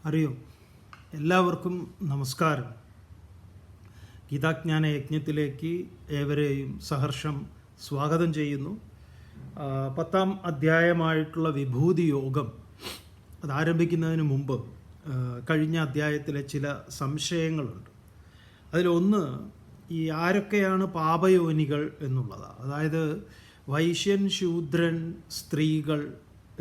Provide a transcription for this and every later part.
അറിയോ, എല്ലാവർക്കും നമസ്കാരം. ഗീതാജ്ഞാന യജ്ഞത്തിലേക്ക് ഏവരെയും സഹർഷം സ്വാഗതം ചെയ്യുന്നു. 10ാം അധ്യായമായിട്ടുള്ള വിഭൂതി യോഗം അത് ആരംഭിക്കുന്നതിന് മുമ്പ് കഴിഞ്ഞ അധ്യായത്തിലെ ചില സംശയങ്ങളുണ്ട്. അതിലൊന്ന് ഈ ആരൊക്കെയാണ് പാപയോനികൾ എന്നുള്ളതാണ്. അതായത് വൈശ്യൻ, ശൂദ്രൻ, സ്ത്രീകൾ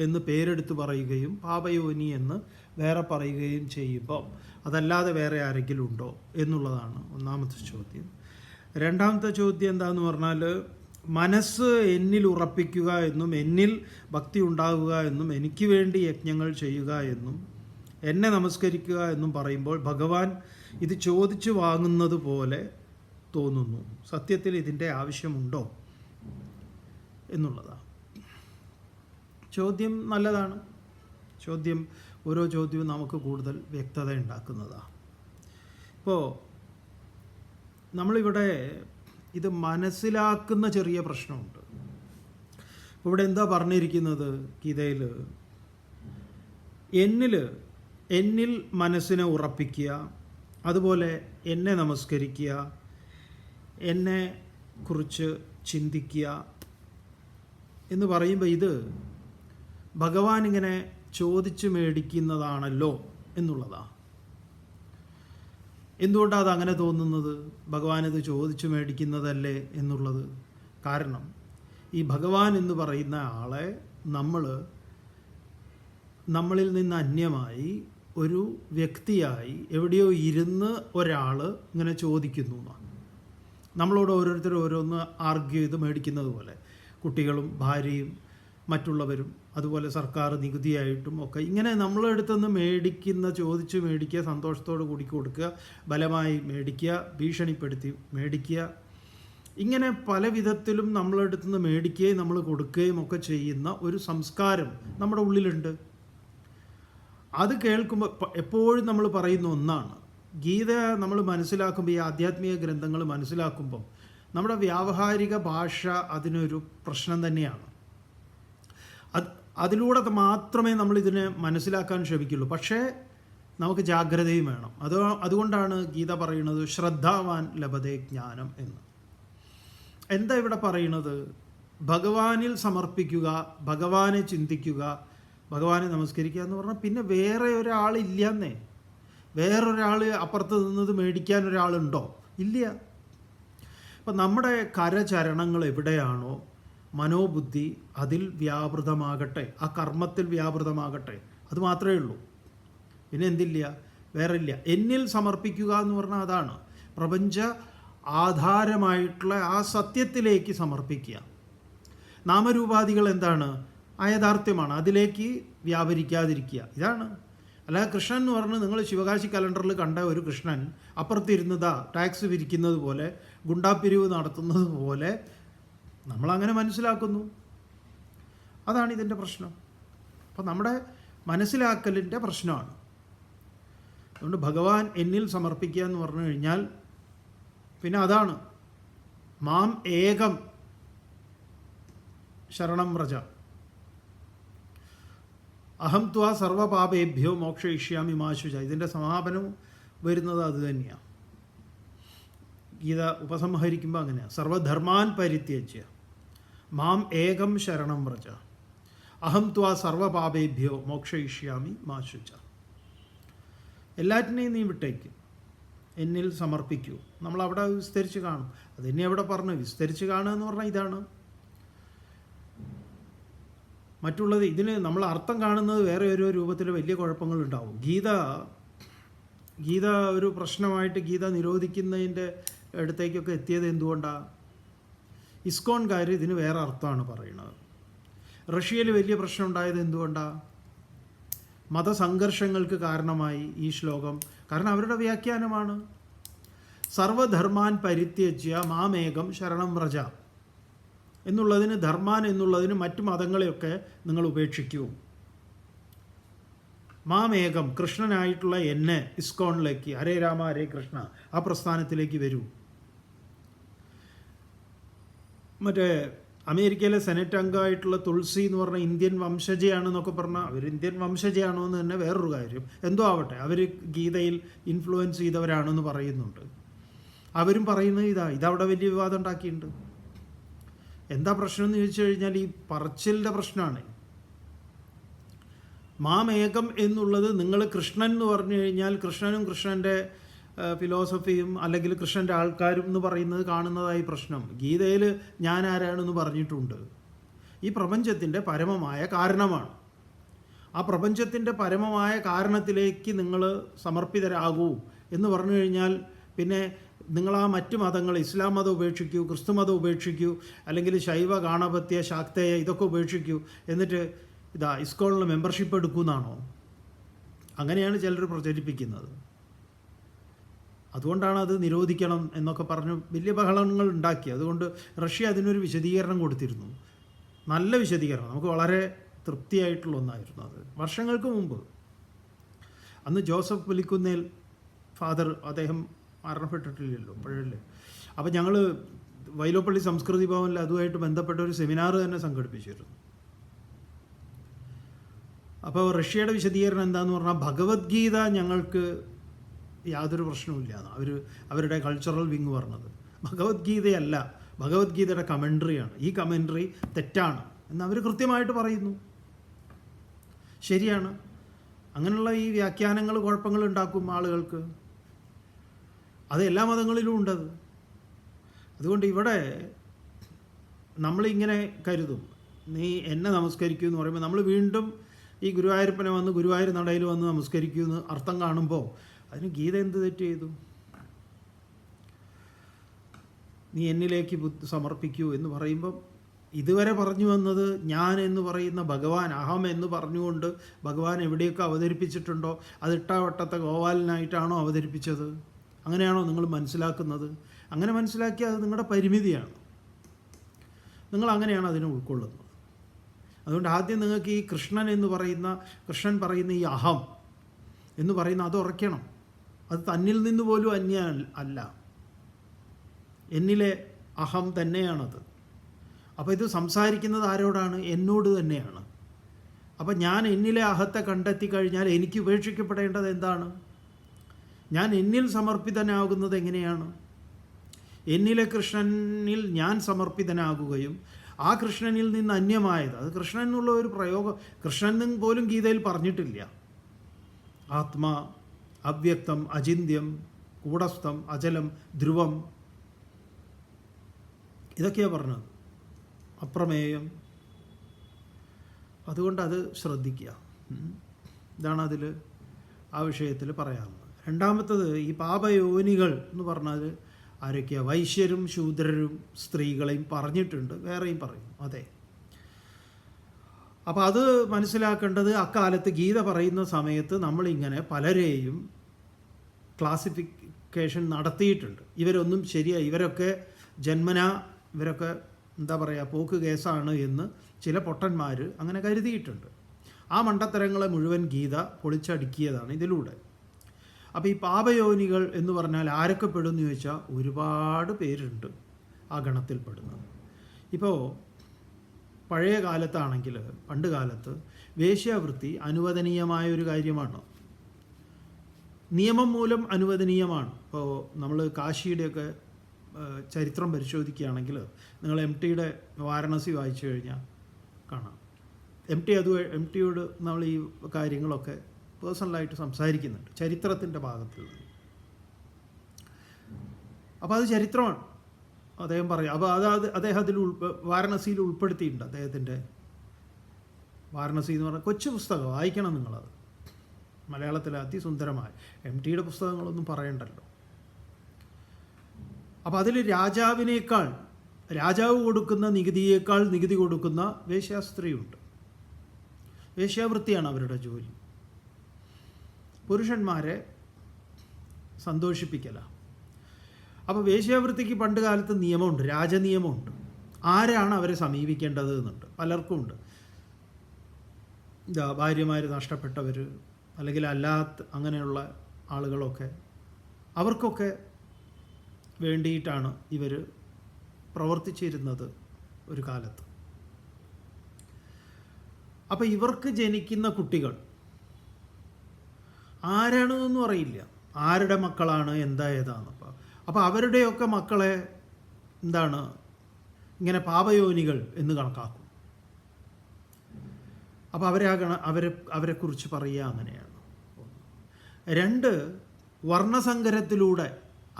എന്ന് പേരെടുത്ത് പറയുകയും പാപയോനി എന്ന് വേറെ പറയുകയും ചെയ്യുമ്പോൾ അതല്ലാതെ വേറെ ആരെങ്കിലും ഉണ്ടോ എന്നുള്ളതാണ് ഒന്നാമത്തെ ചോദ്യം. രണ്ടാമത്തെ ചോദ്യം എന്താണെന്ന് പറഞ്ഞാൽ, മനസ്സ് എന്നിൽ ഉറപ്പിക്കുക എന്നും എന്നിൽ ഭക്തി ഉണ്ടാകുക എന്നും എനിക്ക് വേണ്ടി യജ്ഞങ്ങൾ ചെയ്യുക എന്നും എന്നെ നമസ്കരിക്കുക എന്നും പറയുമ്പോൾ ഭഗവാൻ ഇത് ചോദിച്ചു വാങ്ങുന്നത് പോലെ തോന്നുന്നു. സത്യത്തിൽ ഇതിൻ്റെ ആവശ്യമുണ്ടോ എന്നുള്ളതാണ്. ചോദ്യം നല്ലതാണ്. ഓരോ ചോദ്യവും നമുക്ക് കൂടുതൽ വ്യക്തത ഉണ്ടാക്കുന്നതാണ്. ഇപ്പോൾ നമ്മളിവിടെ ഇത് മനസ്സിലാക്കുന്ന ചെറിയ പ്രശ്നമുണ്ട്. ഇവിടെ എന്താ പറഞ്ഞിരിക്കുന്നത് ഗീതയിൽ? എന്നിൽ മനസ്സിനെ ഉറപ്പിക്കുക, അതുപോലെ എന്നെ നമസ്കരിക്കുക, എന്നെ കുറിച്ച് ചിന്തിക്കുക എന്ന് പറയുമ്പോൾ ഇത് ഭഗവാൻ ഇങ്ങനെ ചോദിച്ചു മേടിക്കുന്നതാണല്ലോ എന്നുള്ളതാണ്. എന്തുകൊണ്ടാണ് അത് അങ്ങനെ തോന്നുന്നത്? ഭഗവാൻ ഇത് ചോദിച്ചു മേടിക്കുന്നതല്ലേ എന്നുള്ളത് കാരണം, ഈ ഭഗവാൻ എന്ന് പറയുന്ന ആളെ നമ്മളിൽ നിന്ന് അന്യമായി ഒരു വ്യക്തിയായി എവിടെയോ ഇരുന്ന് ഒരാൾ ഇങ്ങനെ ചോദിക്കുന്നു എന്നാണ്. നമ്മളോട് ഓരോരുത്തരും ഓരോന്ന് ആർഗ്യൂ ചെയ്ത് മേടിക്കുന്നത് പോലെ, കുട്ടികളും ഭാര്യയും മറ്റുള്ളവരും അതുപോലെ സർക്കാർ നികുതിയായിട്ടും ഒക്കെ ഇങ്ങനെ നമ്മളെടുത്തുനിന്ന് ചോദിച്ച് മേടിക്കുക, സന്തോഷത്തോട് കൂടി കൊടുക്കുക, ബലമായി മേടിക്കുക, ഭീഷണിപ്പെടുത്തി മേടിക്കുക, ഇങ്ങനെ പല വിധത്തിലും നമ്മളെടുത്തുനിന്ന് മേടിക്കുകയും നമ്മൾ കൊടുക്കുകയും ഒക്കെ ചെയ്യുന്ന ഒരു സംസ്കാരം നമ്മുടെ ഉള്ളിലുണ്ട്. അത് കേൾക്കുമ്പോൾ എപ്പോഴും നമ്മൾ പറയുന്ന ഒന്നാണ്, ഗീത നമ്മൾ മനസ്സിലാക്കുമ്പോൾ, ഈ ആധ്യാത്മിക ഗ്രന്ഥങ്ങൾ മനസ്സിലാക്കുമ്പോൾ നമ്മുടെ വ്യാവഹാരിക ഭാഷ അതിനൊരു പ്രശ്നം തന്നെയാണ്. അതിലൂടെ മാത്രമേ നമ്മളിതിനെ മനസ്സിലാക്കാൻ ശ്രമിക്കുള്ളൂ. പക്ഷേ നമുക്ക് ജാഗ്രതയും വേണം. അതുകൊണ്ടാണ് ഗീത പറയുന്നത് ശ്രദ്ധാവാൻ ലഭതേ ജ്ഞാനം എന്ന്. എന്താ ഇവിടെ പറയുന്നത്? ഭഗവാനിൽ സമർപ്പിക്കുക, ഭഗവാനെ ചിന്തിക്കുക, ഭഗവാനെ നമസ്കരിക്കുക എന്ന് പറഞ്ഞാൽ പിന്നെ വേറെ ഒരാളില്ലെന്നേ. വേറൊരാൾ അപ്പുറത്ത് നിന്നത് മേടിക്കാൻ ഒരാളുണ്ടോ? ഇല്ല. അപ്പം നമ്മുടെ കരചരണങ്ങൾ എവിടെയാണോ മനോബുദ്ധി അതിൽ വ്യാപൃതമാകട്ടെ, ആ കർമ്മത്തിൽ വ്യാപൃതമാകട്ടെ, അത് മാത്രമേ ഉള്ളൂ. പിന്നെ എന്തില്ല? വേറെ ഇല്ല. എന്നിൽ സമർപ്പിക്കുക എന്ന് പറഞ്ഞാൽ അതാണ് പ്രപഞ്ച ആധാരമായിട്ടുള്ള ആ സത്യത്തിലേക്ക് സമർപ്പിക്കുക. നാമരൂപാദികൾ എന്താണ്? ആ യഥാർത്ഥ്യമാണ്, അതിലേക്ക് വ്യാപരിക്കാതിരിക്കുക. ഇതാണ്. അല്ലാതെ കൃഷ്ണൻ എന്ന് പറഞ്ഞ് നിങ്ങൾ ശിവകാശി കലണ്ടറിൽ കണ്ട ഒരു കൃഷ്ണൻ അപ്പുറത്തിരുന്നതാ ടാക്സ് പിരിക്കുന്നത് പോലെ, ഗുണ്ടാപ്പിരിവ് നടത്തുന്നത് പോലെ നമ്മളങ്ങനെ മനസ്സിലാക്കുന്നു. അതാണ് ഇതിൻ്റെ പ്രശ്നം. അപ്പം നമ്മുടെ മനസ്സിലാക്കലിൻ്റെ പ്രശ്നമാണ്. അതുകൊണ്ട് ഭഗവാൻ എന്നിൽ സമർപ്പിക്കുക എന്ന് പറഞ്ഞു കഴിഞ്ഞാൽ പിന്നെ അതാണ് മാം ഏകം ശരണം വ്രജ അഹം ത്വാ സർവപാപേഭ്യോ മോക്ഷയിഷ്യാമി മാ ശുച. ഇതിൻ്റെ സമാപനം വരുന്നത് അത് തന്നെയാണ്. ഗീത ഉപസംഹരിക്കുമ്പോൾ അങ്ങനെയാണ്, സർവധർമാൻ പരിത്യജ്യ മാം ഏകം ശരണം വ്രജ അഹം ത്വാ സർവപാപേഭ്യോ മോക്ഷയിഷ്യാമി മാ ശുച. എല്ലാറ്റിനെയും നീ വിട്ടേക്കും, എന്നിൽ സമർപ്പിക്കൂ. നമ്മളവിടെ വിസ്തരിച്ച് കാണും. അതെന്നെ അവിടെ പറഞ്ഞു വിസ്തരിച്ച് കാണുക എന്ന് പറഞ്ഞാൽ ഇതാണ്. മറ്റുള്ളത് ഇതിന് നമ്മൾ അർത്ഥം കാണുന്നത് വേറെ ഒരു രൂപത്തിൽ വലിയ കുഴപ്പങ്ങളുണ്ടാവും. ഗീത ഒരു പ്രശ്നമായിട്ട് ഗീത നിരോധിക്കുന്നതിൻ്റെ അടുത്തേക്കൊക്കെ എത്തിയത് എന്തുകൊണ്ടാണ്? ഇസ്കോൺകാർ ഇതിന് വേറെ അർത്ഥമാണ് പറയുന്നത്. റഷ്യയിൽ വലിയ പ്രശ്നം ഉണ്ടായത് എന്തുകൊണ്ടാണ്? മതസംഘർഷങ്ങൾക്ക് കാരണമായി ഈ ശ്ലോകം. കാരണം അവരുടെ വ്യാഖ്യാനമാണ് സർവധർമാൻ പരിത്യജ്യ മാമേകം ശരണം വ്രജ എന്നുള്ളതിന്, ധർമാൻ എന്നുള്ളതിന് മറ്റു മതങ്ങളെയൊക്കെ നിങ്ങൾ ഉപേക്ഷിക്കൂ, മാമേകം കൃഷ്ണനായിട്ടുള്ള എന്നെ ഇസ്കോണിലേക്ക്, ഹരേ രാമ ഹരേ കൃഷ്ണ ആ പ്രസ്ഥാനത്തിലേക്ക് വരൂ. മറ്റേ അമേരിക്കയിലെ സെനറ്റ് അംഗമായിട്ടുള്ള തുളസി എന്ന് പറഞ്ഞ ഇന്ത്യൻ വംശജയാണെന്നൊക്കെ പറഞ്ഞാൽ അവർ ഇന്ത്യൻ വംശജയാണോ എന്ന് തന്നെ വേറൊരു കാര്യം. എന്തോ ആവട്ടെ, അവർ ഗീതയിൽ ഇൻഫ്ലുവൻസ് ചെയ്തവരാണെന്ന് പറയുന്നുണ്ട്. അവരും പറയുന്നത് ഇതവിടെ വലിയ വിവാദം ഉണ്ടാക്കിയിട്ടുണ്ട്. എന്താ പ്രശ്നം എന്ന് ചോദിച്ചു കഴിഞ്ഞാൽ ഈ പറച്ചിലിൻ്റെ പ്രശ്നമാണ്. മാമേകം എന്നുള്ളത് നിങ്ങൾ കൃഷ്ണൻ എന്ന് പറഞ്ഞു കഴിഞ്ഞാൽ കൃഷ്ണനും കൃഷ്ണൻ്റെ ഫിലോസഫിയും അല്ലെങ്കിൽ കൃഷ്ണൻ്റെ ആൾക്കാരും എന്ന് പറയുന്നത് കാണുന്നതായി പ്രശ്നം. ഗീതയിൽ ഞാൻ ആരാണെന്ന് പറഞ്ഞിട്ടുണ്ട്. ഈ പ്രപഞ്ചത്തിൻ്റെ പരമമായ കാരണമാണ്. ആ പ്രപഞ്ചത്തിൻ്റെ പരമമായ കാരണത്തിലേക്ക് നിങ്ങൾ സമർപ്പിതരാകൂ എന്ന് പറഞ്ഞു കഴിഞ്ഞാൽ പിന്നെ നിങ്ങൾ ആ മറ്റ് മതങ്ങൾ, ഇസ്ലാം മതം ഉപേക്ഷിക്കൂ, ക്രിസ്തു മതം ഉപേക്ഷിക്കൂ, അല്ലെങ്കിൽ ശൈവ ഗാണപത്യ ശാക്തേയ ഇതൊക്കെ ഉപേക്ഷിക്കൂ, എന്നിട്ട് ഇസ്കോണിൽ മെമ്പർഷിപ്പ് എടുക്കുമെന്നാണോ? അങ്ങനെയാണ് ചിലർ പ്രചരിപ്പിക്കുന്നത്. അതുകൊണ്ടാണ് അത് നിരോധിക്കണം എന്നൊക്കെ പറഞ്ഞ് വലിയ ബഹളങ്ങൾ ഉണ്ടാക്കി. അതുകൊണ്ട് റഷ്യ അതിനൊരു വിശദീകരണം കൊടുത്തിരുന്നു. നല്ല വിശദീകരണം, നമുക്ക് വളരെ തൃപ്തിയായിട്ടുള്ള ഒന്നായിരുന്നു അത്. വർഷങ്ങൾക്ക് മുമ്പ്, അന്ന് ജോസഫ് പുലിക്കുന്നേൽ ഫാദർ, അദ്ദേഹം മരണപ്പെട്ടിട്ടില്ലല്ലോ അപ്പോഴല്ലേ. അപ്പോൾ ഞങ്ങൾ വൈലോപ്പള്ളി സംസ്കൃതി ഭവനിൽ അതുമായിട്ട് ബന്ധപ്പെട്ട ഒരു സെമിനാർ തന്നെ സംഘടിപ്പിച്ചിരുന്നു. അപ്പോൾ റഷ്യയുടെ വിശദീകരണം എന്താണെന്ന് പറഞ്ഞാൽ ഭഗവത്ഗീത ഞങ്ങൾക്ക് യാതൊരു പ്രശ്നവുമില്ല അവരുടെ കൾച്ചറൽ വിങ് പറഞ്ഞത്. ഭഗവത്ഗീതയല്ല, ഭഗവത്ഗീതയുടെ കമൻട്രിയാണ്. ഈ കമൻട്രി തെറ്റാണ് എന്ന് അവർ കൃത്യമായിട്ട് പറയുന്നു. ശരിയാണ്. അങ്ങനെയുള്ള ഈ വ്യാഖ്യാനങ്ങൾ കുഴപ്പങ്ങൾ ഉണ്ടാക്കും ആളുകൾക്ക്. അത് എല്ലാ മതങ്ങളിലും ഉണ്ടത്. അതുകൊണ്ട് ഇവിടെ നമ്മളിങ്ങനെ കരുതും, നീ എന്നെ നമസ്കരിക്കൂ എന്ന് പറയുമ്പോൾ നമ്മൾ വീണ്ടും ഈ ഗുരുവായൂരപ്പനെ വന്ന് ഗുരുവായൂർ നടയിൽ വന്ന് നമസ്കരിക്കൂ എന്ന് അർത്ഥം കാണുമ്പോൾ അതിന് ഗീത എന്ത് തെറ്റ് ചെയ്തു? നീ എന്നിലേക്ക് സമർപ്പിക്കൂ എന്ന് പറയുമ്പം ഇതുവരെ പറഞ്ഞു വന്നത് ഞാൻ എന്ന് പറയുന്ന ഭഗവാൻ, അഹം എന്ന് പറഞ്ഞുകൊണ്ട് ഭഗവാൻ എവിടെയൊക്കെ അവതരിപ്പിച്ചിട്ടുണ്ടോ അത് ഇട്ടാവട്ടത്തെ ഗോപാലനായിട്ടാണോ അവതരിപ്പിച്ചത്? അങ്ങനെയാണോ നിങ്ങൾ മനസ്സിലാക്കുന്നത്? അങ്ങനെ മനസ്സിലാക്കിയാൽ അത് നിങ്ങളുടെ പരിമിതിയാണ്. നിങ്ങൾ അങ്ങനെയാണ് അതിനെ ഉൾക്കൊള്ളുന്നത്. അതുകൊണ്ട് ആദ്യം നിങ്ങൾക്ക് ഈ കൃഷ്ണൻ പറയുന്ന ഈ അഹം എന്ന് പറയുന്ന അത് ഉറയ്ക്കണം. അത് തന്നിൽ നിന്ന് പോലും അന്യ അല്ല, എന്നിലെ അഹം തന്നെയാണത്. അപ്പോൾ ഇത് സംസാരിക്കുന്നത് ആരോടാണ്? എന്നോട് തന്നെയാണ്. അപ്പം ഞാൻ എന്നിലെ അഹത്തെ കണ്ടെത്തി കഴിഞ്ഞാൽ എനിക്ക് ഉപേക്ഷിക്കപ്പെടേണ്ടത് എന്താണ്? ഞാൻ എന്നിൽ സമർപ്പിതനാകുന്നത് എങ്ങനെയാണ്? എന്നിലെ കൃഷ്ണനിൽ ഞാൻ സമർപ്പിതനാകുകയും ആ കൃഷ്ണനിൽ നിന്ന് അന്യമായത്, അത് കൃഷ്ണൻ എന്നുള്ള ഒരു പ്രയോഗം കൃഷ്ണൻ പോലും ഗീതയിൽ പറഞ്ഞിട്ടില്ല. ആത്മാ, അവ്യക്തം, അചിന്യം, കൂടസ്ഥം, അചലം, ധ്രുവം, ഇതൊക്കെയാണ് പറഞ്ഞത്. അപ്രമേയം. അതുകൊണ്ട് അത് ശ്രദ്ധിക്കുക. ഇതാണ് അതിൽ ആ വിഷയത്തിൽ പറയാനുള്ളത്. രണ്ടാമത്തത് ഈ പാപയോനികൾ എന്ന് പറഞ്ഞാൽ ആരൊക്കെയാണ്? വൈശ്യരും ശൂദ്രരും സ്ത്രീകളെയും പറഞ്ഞിട്ടുണ്ട്, വേറെയും പറയും. അതെ. അപ്പോൾ അത് മനസ്സിലാക്കേണ്ടത്, അക്കാലത്ത് ഗീത പറയുന്ന സമയത്ത് നമ്മളിങ്ങനെ പലരെയും ക്ലാസിഫിക്കേഷൻ നടത്തിയിട്ടുണ്ട്. ഇവരൊന്നും ശരിയായി, ഇവരൊക്കെ ജന്മനാ ഇവരൊക്കെ എന്താ പറയുക പോക്ക് കേസാണ് എന്ന് ചില പൊട്ടന്മാർ അങ്ങനെ കരുതിയിട്ടുണ്ട്. ആ മണ്ടത്തരങ്ങളെ മുഴുവൻ ഗീത പൊളിച്ചടുക്കിയതാണ് ഇതിലൂടെ. അപ്പോൾ ഈ പാപയോനികൾ എന്ന് പറഞ്ഞാൽ ആരൊക്കെ പെടുമെന്ന് ചോദിച്ചാൽ ഒരുപാട് പേരുണ്ട് ആ ഗണത്തിൽപ്പെടുന്നത്. ഇപ്പോൾ പഴയ കാലത്താണെങ്കിൽ, പണ്ട് കാലത്ത് വേശ്യാവൃത്തി അനുവദനീയമായൊരു കാര്യമാണ്, നിയമം മൂലം അനുവദനീയമാണ്. ഇപ്പോൾ നമ്മൾ കാശിയുടെയൊക്കെ ചരിത്രം പരിശോധിക്കുകയാണെങ്കിൽ നിങ്ങൾ MTയുടെ വാരണസി വായിച്ചു കഴിഞ്ഞാൽ കാണാം. MTയോട് നമ്മൾ ഈ കാര്യങ്ങളൊക്കെ പേഴ്സണലായിട്ട് സംസാരിക്കുന്നുണ്ട് ചരിത്രത്തിൻ്റെ ഭാഗത്തിൽ നിന്ന്. അപ്പോൾ അത് ചരിത്രമാണ്, അദ്ദേഹം പറയും. അപ്പോൾ അദ്ദേഹം അതിൽ വാരണസിയിൽ ഉൾപ്പെടുത്തിയിട്ടുണ്ട്. അദ്ദേഹത്തിൻ്റെ വാരണസി എന്ന് പറഞ്ഞാൽ കൊച്ചു പുസ്തകം, വായിക്കണം നിങ്ങളത്. മലയാളത്തിലെ അതിസുന്ദരമായ MTയുടെ പുസ്തകങ്ങളൊന്നും പറയണ്ടല്ലോ. അപ്പോൾ അതിൽ രാജാവ് കൊടുക്കുന്ന നികുതിയേക്കാൾ നികുതി കൊടുക്കുന്ന വേശ്യാസ്ത്രീയുണ്ട്. വേശ്യാവൃത്തിയാണ് അവരുടെ ജോലി. പുരുഷന്മാരെ സന്തോഷിപ്പിക്കല. അപ്പോൾ വേശ്യാവൃത്തിക്ക് പണ്ട് കാലത്ത് നിയമമുണ്ട്, രാജനിയമമുണ്ട്. ആരാണ് അവരെ സമീപിക്കേണ്ടത് എന്നുണ്ട്. പലർക്കും ഉണ്ട്. ഭാര്യമാർ നഷ്ടപ്പെട്ടവർ അല്ലെങ്കിൽ അല്ലാത്ത അങ്ങനെയുള്ള ആളുകളൊക്കെ, അവർക്കൊക്കെ വേണ്ടിയിട്ടാണ് ഇവർ പ്രവർത്തിച്ചിരുന്നത് ഒരു കാലത്ത്. അപ്പോൾ ഇവർക്ക് ജനിക്കുന്ന കുട്ടികൾ ആരാണെന്നൊന്നും അറിയില്ല, ആരുടെ മക്കളാണ് ഏതാന്ന്. അപ്പോൾ അവരുടെയൊക്കെ മക്കളെ എന്താണ് ഇങ്ങനെ പാപയോനികൾ എന്ന് കണക്കാക്കും. അപ്പോൾ അവരെക്കുറിച്ച് പറയുക അങ്ങനെയാണ്. 2, വർണ്ണസങ്കരത്തിലൂടെ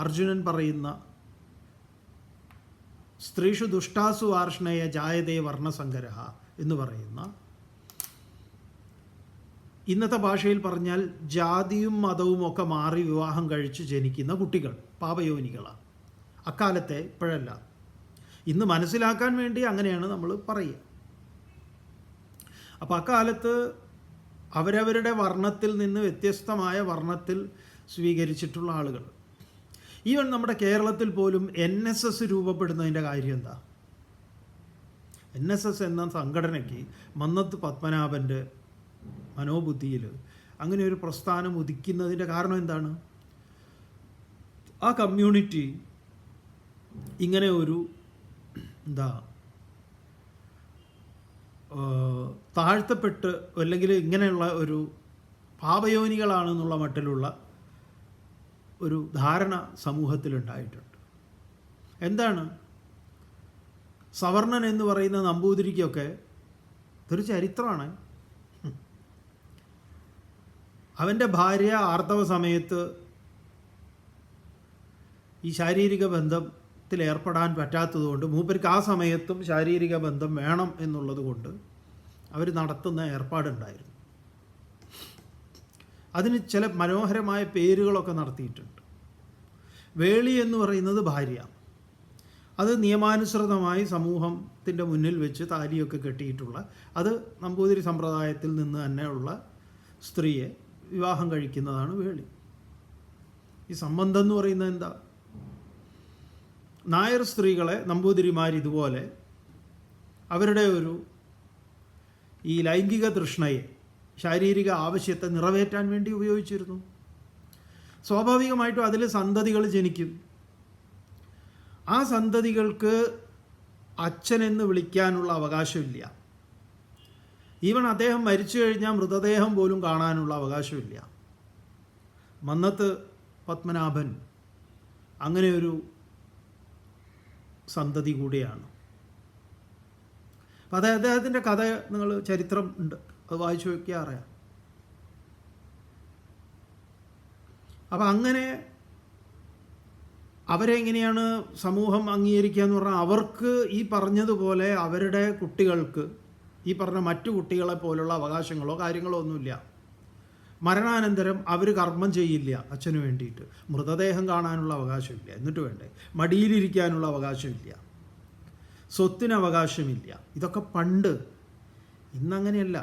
അർജുനൻ പറയുന്ന സ്ത്രീഷു ദുഷ്ടാസു ആർഷ്ണയ ജായതേ വർണ്ണസങ്കര എന്ന് പറയുന്ന, ഇന്നത്തെ ഭാഷയിൽ പറഞ്ഞാൽ ജാതിയും മതവും ഒക്കെ മാറി വിവാഹം കഴിച്ച് ജനിക്കുന്ന കുട്ടികൾ പാപയോനികളാണ്. അക്കാലത്തെ, ഇപ്പോഴല്ല. ഇന്ന് മനസ്സിലാക്കാൻ വേണ്ടി അങ്ങനെയാണ് നമ്മൾ പറയുക. അപ്പോൾ അക്കാലത്ത് അവരവരുടെ വർണ്ണത്തിൽ നിന്ന് വ്യത്യസ്തമായ വർണ്ണത്തിൽ സ്വീകരിച്ചിട്ടുള്ള ആളുകൾ. ഈവൻ നമ്മുടെ കേരളത്തിൽ പോലും NSS രൂപപ്പെടുന്നതിൻ്റെ കാര്യം എന്താ? NSS എന്ന സംഘടനയ്ക്ക് മന്നത്ത് പത്മനാഭൻ്റെ മനോബുദ്ധിയിൽ അങ്ങനെ ഒരു പ്രസ്ഥാനം ഉദിക്കുന്നതിൻ്റെ കാരണം എന്താണ്? ആ കമ്മ്യൂണിറ്റി ഇങ്ങനെ ഒരു താഴ്ത്തപ്പെട്ട് അല്ലെങ്കിൽ ഇങ്ങനെയുള്ള ഒരു പാപയോനികളാണെന്നുള്ള മട്ടിലുള്ള ഒരു ധാരണ സമൂഹത്തിലുണ്ടായിട്ടുണ്ട്. എന്താണ്? സവർണൻ എന്ന് പറയുന്ന നമ്പൂതിരിക്കൊക്കെ ഇതൊരു ചരിത്രമാണ്. അവൻ്റെ ഭാര്യ ആർത്തവ സമയത്ത് ഈ ശാരീരിക ബന്ധത്തിൽ ഏർപ്പെടാൻ പറ്റാത്തതുകൊണ്ട് മൂപ്പർക്ക് ആ സമയത്തും ശാരീരിക ബന്ധം വേണം എന്നുള്ളത് കൊണ്ട് അവർ നടത്തുന്ന ഏർപ്പാടുണ്ടായിരുന്നു. അതിന് ചില മനോഹരമായ പേരുകളൊക്കെ നടത്തിയിട്ടുണ്ട്. വേളി എന്ന് പറയുന്നത് ഭാര്യ. അത് നിയമാനുസൃതമായി സമൂഹത്തിൻ്റെ മുന്നിൽ വെച്ച് താലിയൊക്കെ കെട്ടിയിട്ടുള്ള, അത് നമ്പൂതിരി സമ്പ്രദായത്തിൽ നിന്ന് തന്നെയുള്ള സ്ത്രീയെ വിവാഹം കഴിക്കുന്നതാണ് വേളി. ഈ സംബന്ധം എന്ന് പറയുന്നത് എന്താ? നായർ സ്ത്രീകളെ നമ്പൂതിരിമാർ ഇതുപോലെ അവരുടെ ഈ ലൈംഗിക തൃഷ്ണയെ, ശാരീരിക ആവശ്യത്തെ നിറവേറ്റാൻ വേണ്ടി ഉപയോഗിച്ചിരുന്നു. സ്വാഭാവികമായിട്ടും അതിൽ സന്തതികൾ ജനിക്കും. ആ സന്തതികൾക്ക് അച്ഛനെന്ന് വിളിക്കാനുള്ള അവകാശമില്ല. ഈവൻ അദ്ദേഹം മരിച്ചു കഴിഞ്ഞാൽ മൃതദേഹം പോലും കാണാനുള്ള അവകാശമില്ല. മന്നത്ത് പത്മനാഭൻ അങ്ങനെയൊരു സന്തതി കൂടിയാണ്. അപ്പം അദ്ദേഹത്തിൻ്റെ കഥ നിങ്ങൾ ചരിത്രം ഉണ്ട്, അത് വായിച്ചു നോക്കിയാൽ അറിയാം. അപ്പം അങ്ങനെ അവരെ എങ്ങനെയാണ് സമൂഹം അംഗീകരിക്കുക എന്ന് പറഞ്ഞാൽ, അവർക്ക് ഈ പറഞ്ഞതുപോലെ അവരുടെ കുട്ടികൾക്ക് ഈ പറഞ്ഞ മറ്റു കുട്ടികളെ പോലുള്ള അവകാശങ്ങളോ കാര്യങ്ങളോ ഒന്നുമില്ല. മരണാനന്തരം അവർ കർമ്മം ചെയ്യില്ല അച്ഛന് വേണ്ടിയിട്ട്. മൃതദേഹം കാണാനുള്ള അവകാശമില്ല, എന്നിട്ട് വേണ്ടേ. മടിയിലിരിക്കാനുള്ള അവകാശമില്ല, സ്വത്തിന് അവകാശമില്ല. ഇതൊക്കെ പണ്ട്. ഇന്നങ്ങനെയല്ല.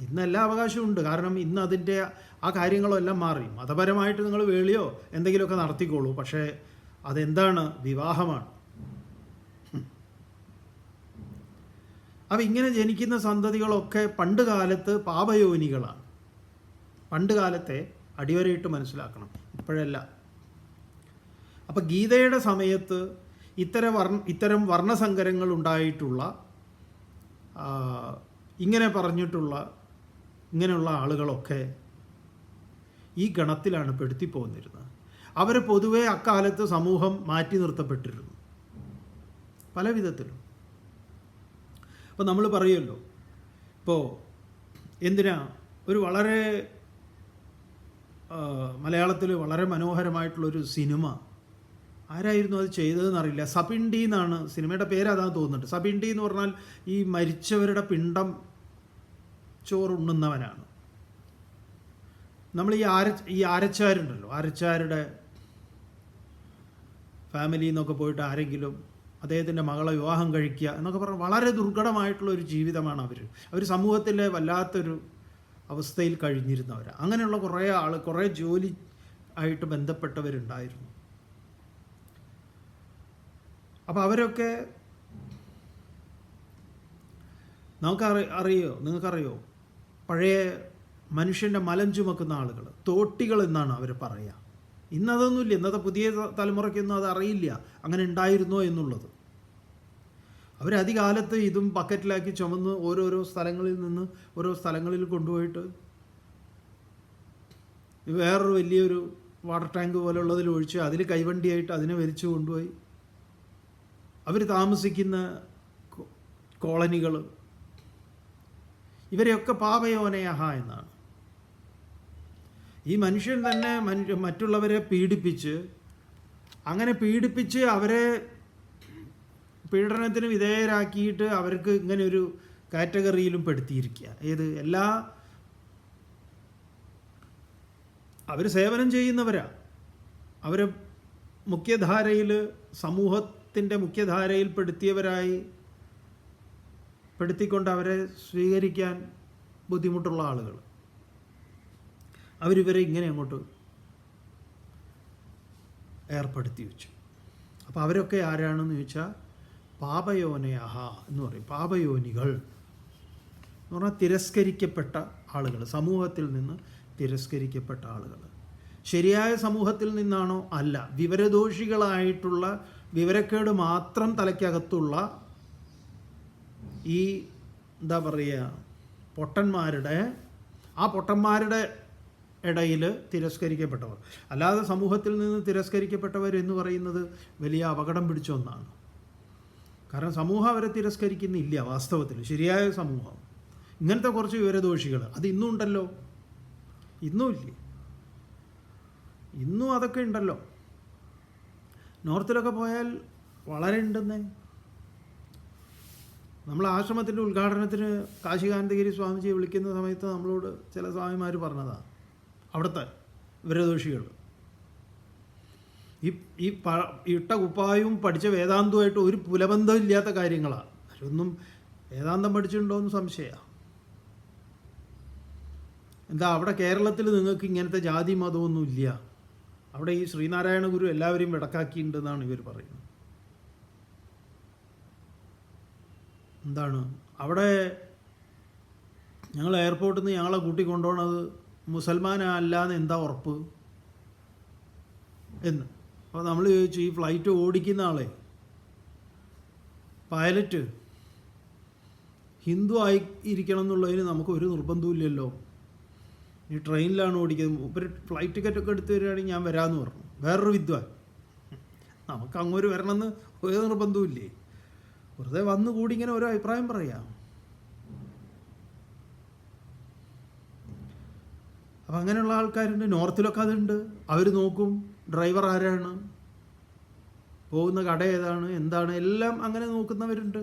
ഇന്ന് എല്ലാ അവകാശവും ഉണ്ട്. കാരണം ഇന്ന് അതിൻ്റെ ആ കാര്യങ്ങളെല്ലാം മാറി. മതപരമായിട്ട് നിങ്ങൾ വേളിയോ എന്തെങ്കിലുമൊക്കെ നടത്തിക്കോളൂ, പക്ഷേ അതെന്താണ്? വിവാഹമാണ്. അപ്പം ഇങ്ങനെ ജനിക്കുന്ന സന്തതികളൊക്കെ പണ്ട് കാലത്ത് പാപയോനികളാണ്. പണ്ട് കാലത്തെ അടിവരയിട്ട് മനസ്സിലാക്കണം, ഇപ്പോഴല്ല. അപ്പം ഗീതയുടെ സമയത്ത് ഇത്തരം വർണ്ണസങ്കരങ്ങൾ ഉണ്ടായിട്ടുള്ള, ഇങ്ങനെ പറഞ്ഞിട്ടുള്ള ഇങ്ങനെയുള്ള ആളുകളൊക്കെ ഈ ഗണത്തിലാണ് പെടുത്തിപ്പോന്നിരുന്നത്. അവർ പൊതുവെ അക്കാലത്ത് സമൂഹം മാറ്റി നിർത്തപ്പെട്ടിരുന്നു പല വിധത്തിലും. അപ്പോൾ നമ്മൾ പറയുമല്ലോ, ഇപ്പോൾ എന്തിനാ ഒരു വളരെ മലയാളത്തിൽ വളരെ മനോഹരമായിട്ടുള്ളൊരു സിനിമ, ആരായിരുന്നു അത് ചെയ്തതെന്നറിയില്ല, സപിണ്ടി എന്നാണ് സിനിമയുടെ പേര്, അതാണ് തോന്നുന്നുണ്ട്. സപിണ്ടി എന്ന് പറഞ്ഞാൽ ഈ മരിച്ചവരുടെ പിണ്ടം ചോറുണ്ണുന്നവനാണ്. നമ്മൾ ഈ ആരച്ചാരുണ്ടല്ലോ, ആരച്ചാരുടെ ഫാമിലി എന്നൊക്കെ പോയിട്ട് ആരെങ്കിലും അദ്ദേഹത്തിൻ്റെ മകളെ വിവാഹം കഴിക്കുക എന്നൊക്കെ പറഞ്ഞാൽ വളരെ ദുർഘടമായിട്ടുള്ളൊരു ജീവിതമാണ് അവർ സമൂഹത്തിലെ വല്ലാത്തൊരു അവസ്ഥയിൽ കഴിഞ്ഞിരുന്നവരാണ്. അങ്ങനെയുള്ള കുറേ ജോലി ആയിട്ട് ബന്ധപ്പെട്ടവരുണ്ടായിരുന്നു. അപ്പോൾ അവരൊക്കെ നിങ്ങൾക്കറിയോ പഴയ മനുഷ്യൻ്റെ മലം ചുമക്കുന്ന ആളുകൾ തോട്ടികൾ എന്നാണ് അവർ പറയുക. ഇന്നതൊന്നുമില്ല. ഇന്നത്തെ പുതിയ തലമുറയ്ക്കൊന്നും അത് അറിയില്ല അങ്ങനെ ഉണ്ടായിരുന്നോ എന്നുള്ളത്. അവരധികാലത്ത് ഇതും ബക്കറ്റിലാക്കി ചുമന്ന് ഓരോരോ സ്ഥലങ്ങളിൽ നിന്ന് ഓരോ സ്ഥലങ്ങളിൽ കൊണ്ടുപോയിട്ട് വേറൊരു വലിയൊരു വാട്ടർ ടാങ്ക് പോലുള്ളതിൽ ഒഴിച്ച് അതിൽ കൈവണ്ടിയായിട്ട് അതിനെ വലിച്ചു കൊണ്ടുപോയി അവർ താമസിക്കുന്ന കോളനികൾ, ഇവരെയൊക്കെ പാപയോനയഹ എന്നാണ്. ഈ മനുഷ്യൻ തന്നെ മറ്റുള്ളവരെ പീഡിപ്പിച്ച് അവരെ പീഡനത്തിന് വിധേയരാക്കിയിട്ട് അവർക്ക് ഇങ്ങനെ ഒരു കാറ്റഗറിയിലും പെടുത്തിയിരിക്കുക. ഏത് അവർ സേവനം ചെയ്യുന്നവരാ, അവരെ മുഖ്യധാരയിൽ, സമൂഹത്തിൻ്റെ മുഖ്യധാരയിൽ പെടുത്തിക്കൊണ്ട് അവരെ സ്വീകരിക്കാൻ ബുദ്ധിമുട്ടുള്ള ആളുകൾ, അവരിവരെ ഇങ്ങനെ അങ്ങോട്ട് ഏർപ്പെടുത്തി വെച്ചു. അപ്പോൾ അവരൊക്കെ ആരാണെന്ന് ചോദിച്ചാൽ പാപയോനയഹ എന്ന് പറയും. പാപയോനികൾ എന്ന് പറഞ്ഞാൽ തിരസ്കരിക്കപ്പെട്ട ആളുകൾ, സമൂഹത്തിൽ നിന്ന് തിരസ്കരിക്കപ്പെട്ട ആളുകൾ. ശരിയായ സമൂഹത്തിൽ നിന്നാണോ? അല്ല. വിവരദോഷികളായിട്ടുള്ള, വിവരക്കേട് മാത്രം തലയ്ക്കകത്തുള്ള ഈ എന്താ പറയുക, പൊട്ടന്മാരുടെ ഇടയിൽ തിരസ്കരിക്കപ്പെട്ടവർ. അല്ലാതെ സമൂഹത്തിൽ നിന്ന് തിരസ്കരിക്കപ്പെട്ടവർ എന്ന് പറയുന്നത് വലിയ അപകടം പിടിച്ച ഒന്നാണ്. കാരണം സമൂഹം അവരെ തിരസ്കരിക്കുന്നില്ല വാസ്തവത്തിൽ, ശരിയായ സമൂഹം. ഇങ്ങനത്തെ കുറച്ച് വിവരദോഷികൾ അത് ഇന്നും ഉണ്ടല്ലോ, ഇന്നുമില്ലേ, ഇന്നും അതൊക്കെ ഉണ്ടല്ലോ. നോർത്തിലൊക്കെ പോയാൽ വളരെ ഉണ്ടെന്നേ. നമ്മൾ ആശ്രമത്തിൻ്റെ ഉദ്ഘാടനത്തിന് കാശികാനന്ദഗിരി സ്വാമിജിയെ വിളിക്കുന്ന സമയത്ത് നമ്മളോട് ചില സ്വാമിമാർ പറഞ്ഞതാണ് അവിടുത്തെ വിവരദോഷികൾ ഈ ഇട്ട കുപ്പായവും പഠിച്ച വേദാന്തവുമായിട്ട് ഒരു പുലബന്ധം ഇല്ലാത്ത കാര്യങ്ങളാണ്. അവരൊന്നും വേദാന്തം പഠിച്ചിട്ടുണ്ടോ എന്ന് സംശയമാണ്. എന്താ അവിടെ കേരളത്തിൽ നിങ്ങൾക്ക് ഇങ്ങനത്തെ ജാതി മതമൊന്നും ഇല്ല, അവിടെ ഈ ശ്രീനാരായണ ഗുരു എല്ലാവരെയും വിടക്കാക്കിയിട്ടുണ്ടെന്നാണ് ഇവർ പറയുന്നത്. എന്താണ് അവിടെ ഞങ്ങൾ എയർപോർട്ടിൽ നിന്ന് ഞങ്ങളെ കൂട്ടിക്കൊണ്ടുപോകണത് മുസൽമാനല്ലാന്ന് എന്താ ഉറപ്പ് എന്ന്. അപ്പോൾ നമ്മൾ ചോദിച്ചു, ഈ ഫ്ലൈറ്റ് ഓടിക്കുന്ന ആളെ, പൈലറ്റ് ഹിന്ദു ആയി ഇരിക്കണം എന്നുള്ളതിന് നമുക്ക് ഒരു നിർബന്ധമില്ലല്ലോ. ഈ ട്രെയിനിലാണ് ഓടിക്കുന്നത്, ഒരു ഫ്ലൈറ്റ് ടിക്കറ്റൊക്കെ എടുത്ത് തരികയാണെങ്കിൽ ഞാൻ വരാമെന്ന് പറഞ്ഞു. വേറൊരു വിദ്വാൻ, നമുക്ക് അങ്ങോട്ട് വരണമെന്ന് ഒരു നിർബന്ധമില്ലേ, വെറുതെ വന്നു കൂടി ഇങ്ങനെ ഓരോ അഭിപ്രായം പറയാം. അപ്പം അങ്ങനെയുള്ള ആൾക്കാരുണ്ട്. നോർത്തിലൊക്കെ അതുണ്ട്. അവർ നോക്കും ഡ്രൈവർ ആരാണ്, പോകുന്ന കട ഏതാണ്, എന്താണ്, എല്ലാം അങ്ങനെ നോക്കുന്നവരുണ്ട്.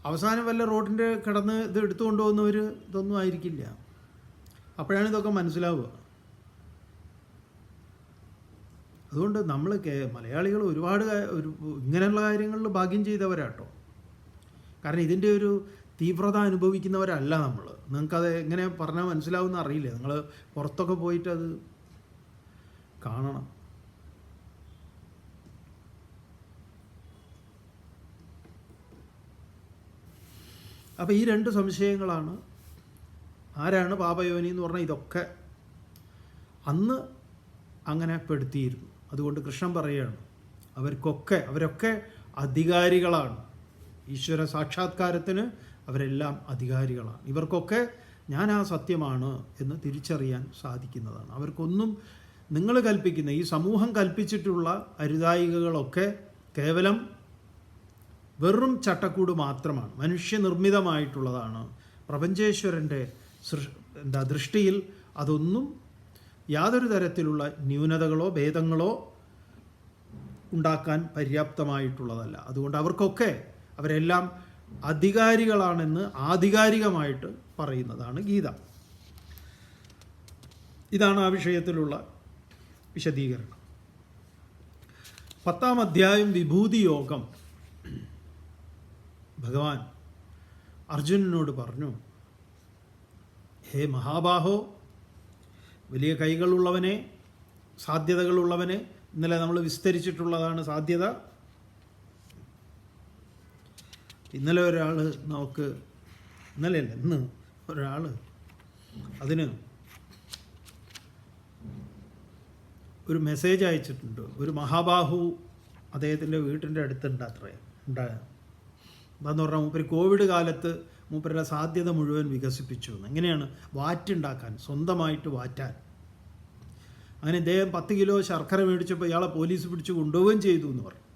അവസാനം വല്ല റോഡിൻ്റെ കിടന്ന് ഇത് എടുത്തു കൊണ്ടുപോകുന്നവർ ഇതൊന്നും ആയിരിക്കില്ല. അപ്പോഴാണ് ഇതൊക്കെ മനസ്സിലാവുക. അതുകൊണ്ട് നമ്മൾ മലയാളികൾ ഒരുപാട് ഇങ്ങനെയുള്ള കാര്യങ്ങളിൽ ഭാഗ്യം ചെയ്തവരാട്ടോ. കാരണം ഇതിൻ്റെ ഒരു തീവ്രത അനുഭവിക്കുന്നവരല്ല നമ്മൾ. നിങ്ങൾക്കത് എങ്ങനെ പറഞ്ഞാൽ മനസ്സിലാവുന്ന അറിയില്ല. നിങ്ങൾ പുറത്തൊക്കെ പോയിട്ട് അത് കാണണം. അപ്പോൾ ഈ രണ്ട് സംശയങ്ങളാണ്. ആരാണ് പാപയോനി എന്ന് പറഞ്ഞാൽ ഇതൊക്കെ അന്ന് അങ്ങനെ പെടുത്തിയിരുന്നു. അതുകൊണ്ട് കൃഷ്ണൻ പറയുകയാണ്, അവരൊക്കെ അധികാരികളാണ്. ഈശ്വര സാക്ഷാത്കാരത്തിന് അവരെല്ലാം അധികാരികളാണ്. ഇവർക്കൊക്കെ ഞാൻ ആ സത്യമാണ് എന്ന് തിരിച്ചറിയാൻ സാധിക്കുന്നതാണ്. അവർക്കൊന്നും നിങ്ങൾ കൽപ്പിക്കുന്ന, ഈ സമൂഹം കൽപ്പിച്ചിട്ടുള്ള അരുതായികകളൊക്കെ കേവലം വെറും ചട്ടക്കൂട് മാത്രമാണ്, മനുഷ്യനിർമ്മിതമായിട്ടുള്ളതാണ്. പ്രപഞ്ചേശ്വരൻ്റെ ദൃഷ്ടിയിൽ അതൊന്നും യാതൊരു തരത്തിലുള്ള ന്യൂനതകളോ ഭേദങ്ങളോ ഉണ്ടാക്കാൻ പര്യാപ്തമായിട്ടുള്ളതല്ല. അതുകൊണ്ട് അവർക്കൊക്കെ അവരെല്ലാം അധികാരികളാണെന്ന് ആധികാരികമായിട്ട് പറയുന്നതാണ് ഗീത. ഇതാണ് ആ വിഷയത്തിലുള്ള വിശദീകരണം. 10-ാം അധ്യായം വിഭൂതി യോഗം. ഭഗവാൻ അർജുനനോട് പറഞ്ഞു, ഹേ മഹാബാഹോ, വലിയ കൈകളുള്ളവനെ, സാധ്യതകളുള്ളവനെ. ഇന്നലെ നമ്മൾ വിസ്തരിച്ചിട്ടുള്ളതാണ് സാധ്യത. ഇന്നലെ ഒരാൾ ഇന്ന് ഒരാൾ അതിന് ഒരു മെസ്സേജ് അയച്ചിട്ടുണ്ട്. ഒരു മഹാബാഹു അദ്ദേഹത്തിൻ്റെ വീട്ടിൻ്റെ അടുത്തുണ്ട്, ഉണ്ടായ എന്താന്ന് പറഞ്ഞാൽ മൂപ്പര് കോവിഡ് കാലത്ത് മൂപ്പരുടെ സാധ്യത മുഴുവൻ വികസിപ്പിച്ചു. എങ്ങനെയാണ്? വാറ്റുണ്ടാക്കാൻ, സ്വന്തമായിട്ട് വാറ്റാൻ. അങ്ങനെ ഇദ്ദേഹം 10 കിലോ ശർക്കര മേടിച്ചപ്പോൾ ഇയാളെ പോലീസ് പിടിച്ച് കൊണ്ടുപോവുകയും ചെയ്തു എന്ന് പറഞ്ഞു.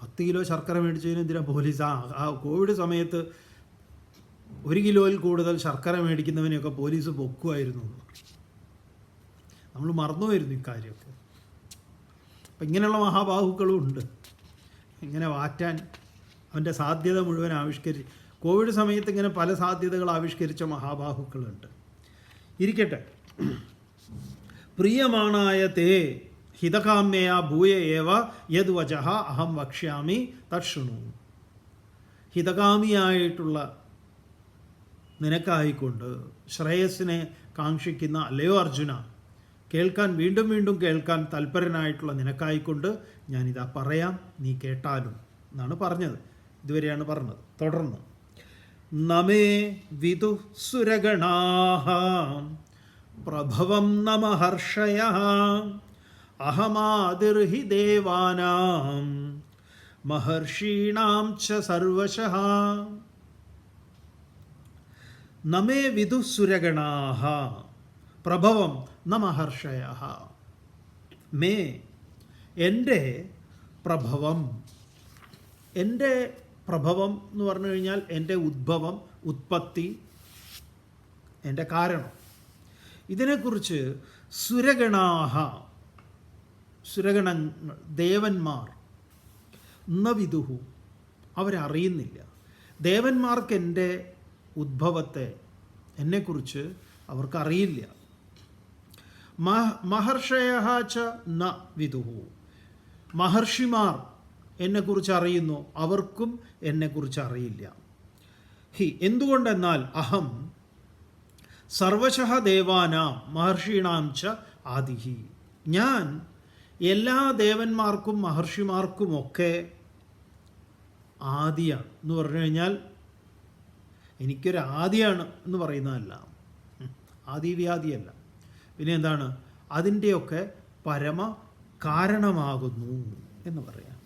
10 കിലോ ശർക്കര മേടിച്ചതിന് എന്തിനാ പോലീസ്? ആ കോവിഡ് സമയത്ത് 1 കിലോയിൽ കൂടുതൽ ശർക്കര മേടിക്കുന്നവനെയൊക്കെ പോലീസ് പൊക്കുമായിരുന്നു. നമ്മൾ മറന്നുപോയിരുന്നു ഇക്കാര്യമൊക്കെ. അപ്പം ഇങ്ങനെയുള്ള മഹാബാഹുക്കളും ഉണ്ട്. ഇങ്ങനെ വാറ്റാൻ അവൻ്റെ സാധ്യത മുഴുവൻ ആവിഷ്കരിച്ച്, കോവിഡ് സമയത്ത് ഇങ്ങനെ പല സാധ്യതകൾ ആവിഷ്കരിച്ച മഹാബാഹുക്കളുണ്ട്. ഇരിക്കട്ടെ. പ്രിയമാണായ തേ ഹിതകാമ്യയാ ഭൂയ ഏവ യദ് വചഃ അഹം വക്ഷ്യാമി തത്ശൃണു. ഹിതകാമിയായിട്ടുള്ള നിനക്കായിക്കൊണ്ട്, ശ്രേയസ്സിനെ കാക്ഷിക്കുന്ന അല്ലയോ അർജുന, കേൾക്കാൻ, വീണ്ടും വീണ്ടും കേൾക്കാൻ തൽപരനായിട്ടുള്ള നിനക്കായിക്കൊണ്ട് ഞാനിതാ പറയാം, നീ കേട്ടാലും എന്നാണ് പറഞ്ഞത്. ഇതുവരെയാണ് പറഞ്ഞത്. തുടർന്ന് നമേ വിദു സുരഗണാഃ പ്രഭവം നമഹർഷയഃ അഹമാദിർഹി ദേവാനാം മഹർഷീണാം ച സർവശഃ. നമേ വിദു സുരഗണാഃ പ്രഭവം നമഹർഷയഃ. മേ, എൻ്റെ പ്രഭവം. എൻ്റെ പ്രഭവം എന്ന് പറഞ്ഞു കഴിഞ്ഞാൽ എൻ്റെ ഉദ്ഭവം, ഉത്പത്തി, എൻ്റെ കാരണം. ഇതിനെക്കുറിച്ച് സുരഗണാഹ, സുരഗണങ്ങൾ, ദേവന്മാർ, ന വിദുഹു, അവരറിയുന്നില്ല. ദേവന്മാർക്ക് എൻ്റെ ഉദ്ഭവത്തെ, എന്നെക്കുറിച്ച് അവർക്കറിയില്ല. മഹർഷയഃ ച ന വിദുഹു, മഹർഷിമാർ എന്നെക്കുറിച്ച് അറിയുന്നു, അവർക്കും എന്നെക്കുറിച്ച് അറിയില്ല. ഹി, എന്തുകൊണ്ടെന്നാൽ അഹം സർവശഃ ദേവാനാം മഹർഷീണാം ച ആദിഹി, ഞാൻ എല്ലാ ദേവന്മാർക്കും മഹർഷിമാർക്കുമൊക്കെ ആദിയാണ്. എന്ന് പറഞ്ഞു കഴിഞ്ഞാൽ എനിക്കൊരു ആദിയാണ് എന്ന് പറയുന്നതല്ല, ആദിവ്യാദിയല്ല. പിന്നെ എന്താണ്? അതിൻ്റെയൊക്കെ പരമ കാരണമാകുന്നു എന്ന് പറയാം.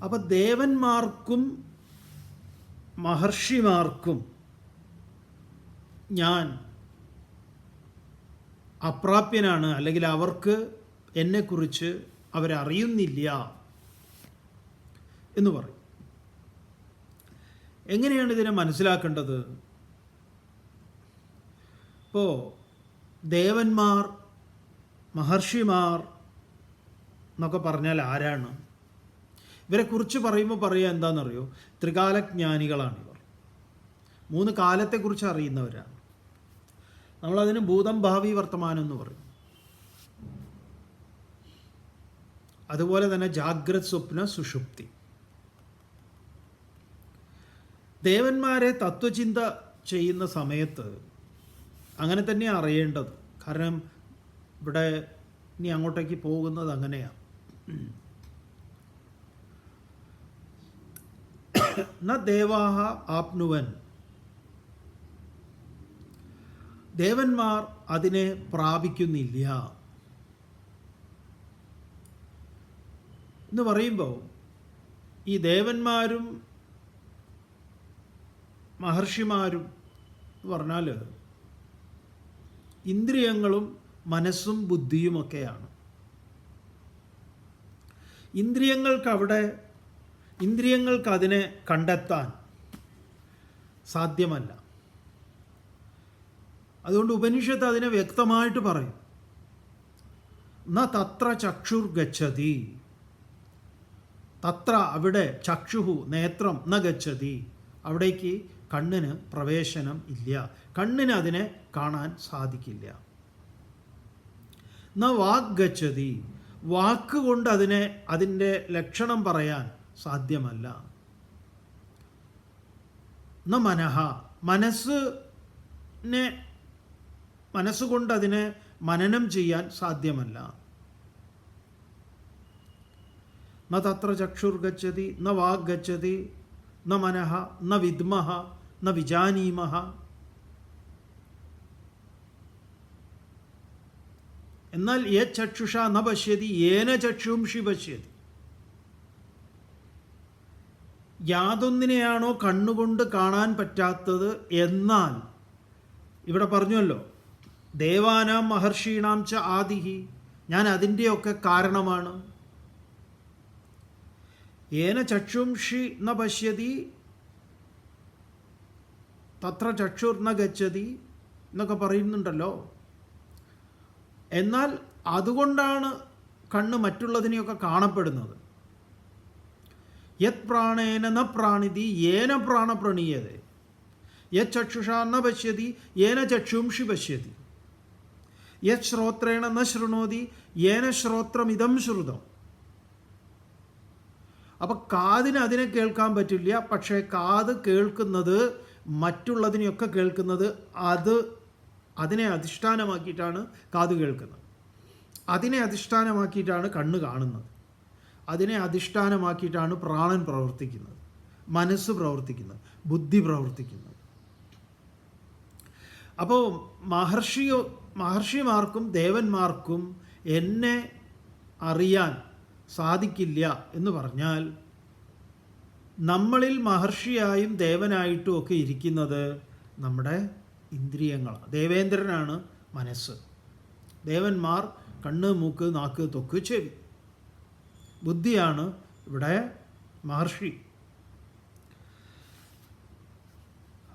അപ്പം ദേവന്മാർക്കും മഹർഷിമാർക്കും ഞാൻ അപ്രാപ്യനാണ്, അല്ലെങ്കിൽ അവർക്ക് എന്നെക്കുറിച്ച് അവരറിയുന്നില്ല എന്ന് പറയും. എങ്ങനെയാണ് ഇതിനെ മനസ്സിലാക്കേണ്ടത്? ഇപ്പോൾ ദേവന്മാർ, മഹർഷിമാർ എന്നൊക്കെ പറഞ്ഞാൽ ആരാണ്? ഇവരെക്കുറിച്ച് പറയുമ്പോൾ പറയുക എന്താണെന്നറിയോ? ത്രികാലജ്ഞാനികളാണിവർ. 3 കാലത്തെക്കുറിച്ച് അറിയുന്നവരാണ്. നമ്മളതിന് ഭൂതം, ഭാവി, വർത്തമാനം എന്ന് പറയും. അതുപോലെ തന്നെ ജാഗ്രത്, സ്വപ്ന, സുഷുപ്തി. ദേവന്മാരെ തത്വചിന്ത ചെയ്യുന്ന സമയത്ത് അങ്ങനെ തന്നെയാണ് അറിയേണ്ടത്. കാരണം ഇവിടെ ഇനി അങ്ങോട്ടേക്ക് പോകുന്നത് അങ്ങനെയാണ്. ന ദേവാഹ ആപ്നുവൻ, ദേവന്മാർ അതിനെ പ്രാപിക്കുന്നില്ല എന്ന് പറയുമ്പോൾ, ഈ ദേവന്മാരും മഹർഷിമാരും എന്ന് പറഞ്ഞാൽ ഇന്ദ്രിയങ്ങളും മനസ്സും ബുദ്ധിയുമൊക്കെയാണ്. ഇന്ദ്രിയങ്ങൾക്ക് അതിനെ കണ്ടെത്താൻ സാധ്യമല്ല. അതുകൊണ്ട് ഉപനിഷത്ത് അതിനെ വ്യക്തമായിട്ട് പറയും. ന തത്ര ചക്ഷുർ ഗച്ഛതി, തത്ര അവിടെ, ചക്ഷുഹു നേത്രം, ന ഗച്ഛതി അവിടേക്ക് കണ്ണിന് പ്രവേശനം ഇല്ല, കണ്ണിന് അതിനെ കാണാൻ സാധിക്കില്ല. ന വാഗ് ഗച്ഛതി, വാക്കുകൊണ്ട് അതിനെ, അതിൻ്റെ ലക്ഷണം പറയാൻ സാധ്യമല്ല. ന മനഃ, മനസ്സുകൊണ്ട് അതിനെ മനനം ചെയ്യാൻ സാധ്യമല്ല. ന തത്ര ചക്ഷുർ ഗച്ഛതി, ന വാഗ് ഗച്ഛതി, ന മനഃ, ന വിദ്മഃ, ന വിജാനീമഃ. എന്നാൽ യത് ചക്ഷുഷ ന പശ്യതി യേന ചക്ഷുംഷി പശ്യതി. യാതൊന്നിനെയാണോ കണ്ണുകൊണ്ട് കാണാൻ പറ്റാത്തത്, എന്നാൽ ഇവിടെ പറഞ്ഞല്ലോ ദേവാനാം മഹർഷീണാം ച ആദിഹി, ഞാൻ അതിൻ്റെയൊക്കെ കാരണമാണ്. ഏന ചക്ഷുംഷി ന പശ്യതി തത്ര ചക്ഷുർ ന ഗച്ഛതി എന്നൊക്കെ പറയുന്നുണ്ടല്ലോ. എന്നാൽ അതുകൊണ്ടാണ് കണ്ണ് മറ്റുള്ളതിനെയൊക്കെ കാണപ്പെടുന്നത്. യത് പ്രാണേന ന പ്രാണിതി ഏന പ്രാണ പ്രണീയതേ, യത് ചക്ഷുഷാ ന പശ്യതി ഏന ചക്ഷുംഷി പശ്യതി, യത് ശ്രോത്രേണ ന ശൃണോതി ഏന ശ്രോത്രമിതം ശ്രുതം. അപ്പം കാതിന് അതിനെ കേൾക്കാൻ പറ്റില്ല, പക്ഷേ കാത് കേൾക്കുന്നത്, മറ്റുള്ളതിനെയൊക്കെ കേൾക്കുന്നത് അതിനെ അധിഷ്ഠാനമാക്കിയിട്ടാണ് കാത് കേൾക്കുന്നത്, അതിനെ അധിഷ്ഠാനമാക്കിയിട്ടാണ് കണ്ണ് കാണുന്നത്, അതിനെ അധിഷ്ഠാനമാക്കിയിട്ടാണ് പ്രാണൻ പ്രവർത്തിക്കുന്നത്, മനസ്സ് പ്രവർത്തിക്കുന്നത്, ബുദ്ധി പ്രവർത്തിക്കുന്നത്. അപ്പോൾ മഹർഷിമാർക്കും ദേവന്മാർക്കും എന്നെ അറിയാൻ സാധിക്കില്ല എന്ന് പറഞ്ഞാൽ, നമ്മളിൽ മഹർഷിയായും ദേവനായിട്ടും ഒക്കെ ഇരിക്കുന്നത് നമ്മുടെ ഇന്ദ്രിയങ്ങളാണ്. ദേവേന്ദ്രനാണ് മനസ്സ്, ദേവന്മാർ കണ്ണ്, മൂക്ക്, നാക്ക്, ത്വക്ക്, ചെവി. ബുദ്ധിയാണ് ഇവിടെ മഹർഷി.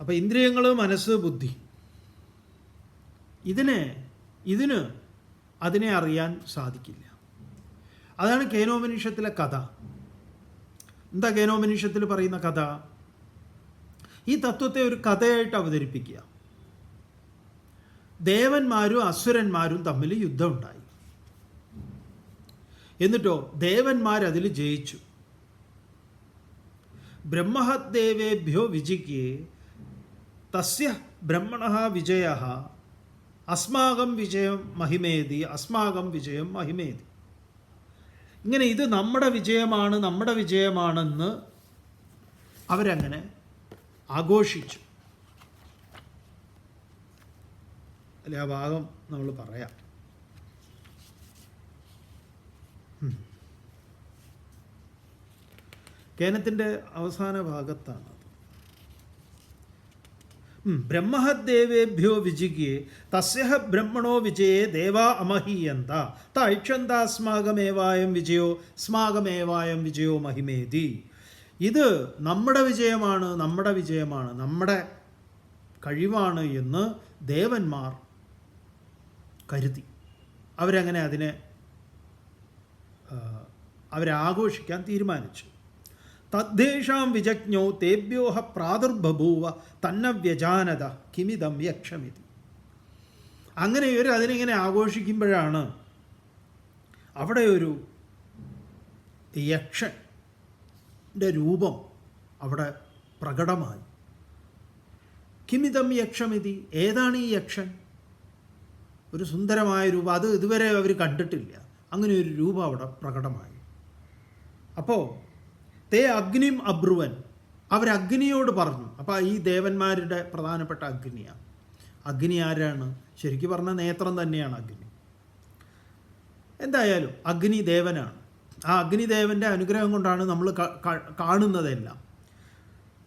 അപ്പം ഇന്ദ്രിയങ്ങൾ, മനസ്സ്, ബുദ്ധി, ഇതിന് അതിനെ അറിയാൻ സാധിക്കില്ല. അതാണ് കേനോപനിഷത്തിലെ കഥ. എന്താ കേനോപനിഷത്തിൽ പറയുന്ന കഥ? ഈ തത്വത്തെ ഒരു കഥയായിട്ട് അവതരിപ്പിക്കുക. ദേവന്മാരും അസുരന്മാരും തമ്മിൽ യുദ്ധമുണ്ടായി. എന്നിട്ടോ ദേവന്മാരതിൽ ജയിച്ചു. ബ്രഹ്മദേവേഭ്യോ വിജിക്യേ തസ്യ ബ്രഹ്മണഃ വിജയഃ അസ്മാകം വിജയം മഹിമേതി, അസ്മാകം വിജയം മഹിമേതി. ഇങ്ങനെ ഇത് നമ്മുടെ വിജയമാണെന്ന് അവരങ്ങനെ ആഘോഷിച്ചു. അല്ലെ, ആ ഭാഗം നമ്മൾ പറയാം. കേനത്തിൻ്റെ അവസാന ഭാഗത്താണ്. ബ്രഹ്മദേവേഭ്യോ വിജിക്യേ തസ്യ ബ്രഹ്മണോ വിജയേ ദേവാ അമഹീയന്ത തൈക്ഷന്താസ്മാകമേവായം വിജയോ സ്മാകമേവായം വിജയോ മഹിമേതി. ഇത് നമ്മുടെ വിജയമാണ്, നമ്മുടെ കഴിവാണ് എന്ന് ദേവന്മാർ കരുതി. അവരങ്ങനെ അവരാഘോഷിക്കാൻ തീരുമാനിച്ചു. തദ്ദേശാം വിജജ്ഞോ തേഭ്യോഹ പ്രാദുർബഭൂവ തന്ന വ്യജാനത കിമിതം യക്ഷമിതി. അങ്ങനെ ഇവർ അതിനിങ്ങനെ ആഘോഷിക്കുമ്പോഴാണ് അവിടെ ഒരു യക്ഷൻ്റെ രൂപം അവിടെ പ്രകടമായി. കിമിതം യക്ഷമിതി, ഏതാണ് ഈ യക്ഷൻ? ഒരു സുന്ദരമായ രൂപം, അത് ഇതുവരെ അവർ കണ്ടിട്ടില്ല. അങ്ങനെ ഒരു രൂപം അവിടെ പ്രകടമായി. അപ്പോൾ തേ അഗ്നിം അബ്രുവൻ, അവരഗ്നിയോട് പറഞ്ഞു. അപ്പോൾ ഈ ദേവന്മാരുടെ പ്രധാനപ്പെട്ട അഗ്നിയാണ്. അഗ്നി ആരാണ്? ശരിക്കും പറഞ്ഞാൽ നേത്രം തന്നെയാണ് അഗ്നി. എന്തായാലും അഗ്നി ദേവനാണ്. ആ അഗ്നിദേവൻ്റെ അനുഗ്രഹം കൊണ്ടാണ് നമ്മൾ കാണുന്നതെല്ലാം.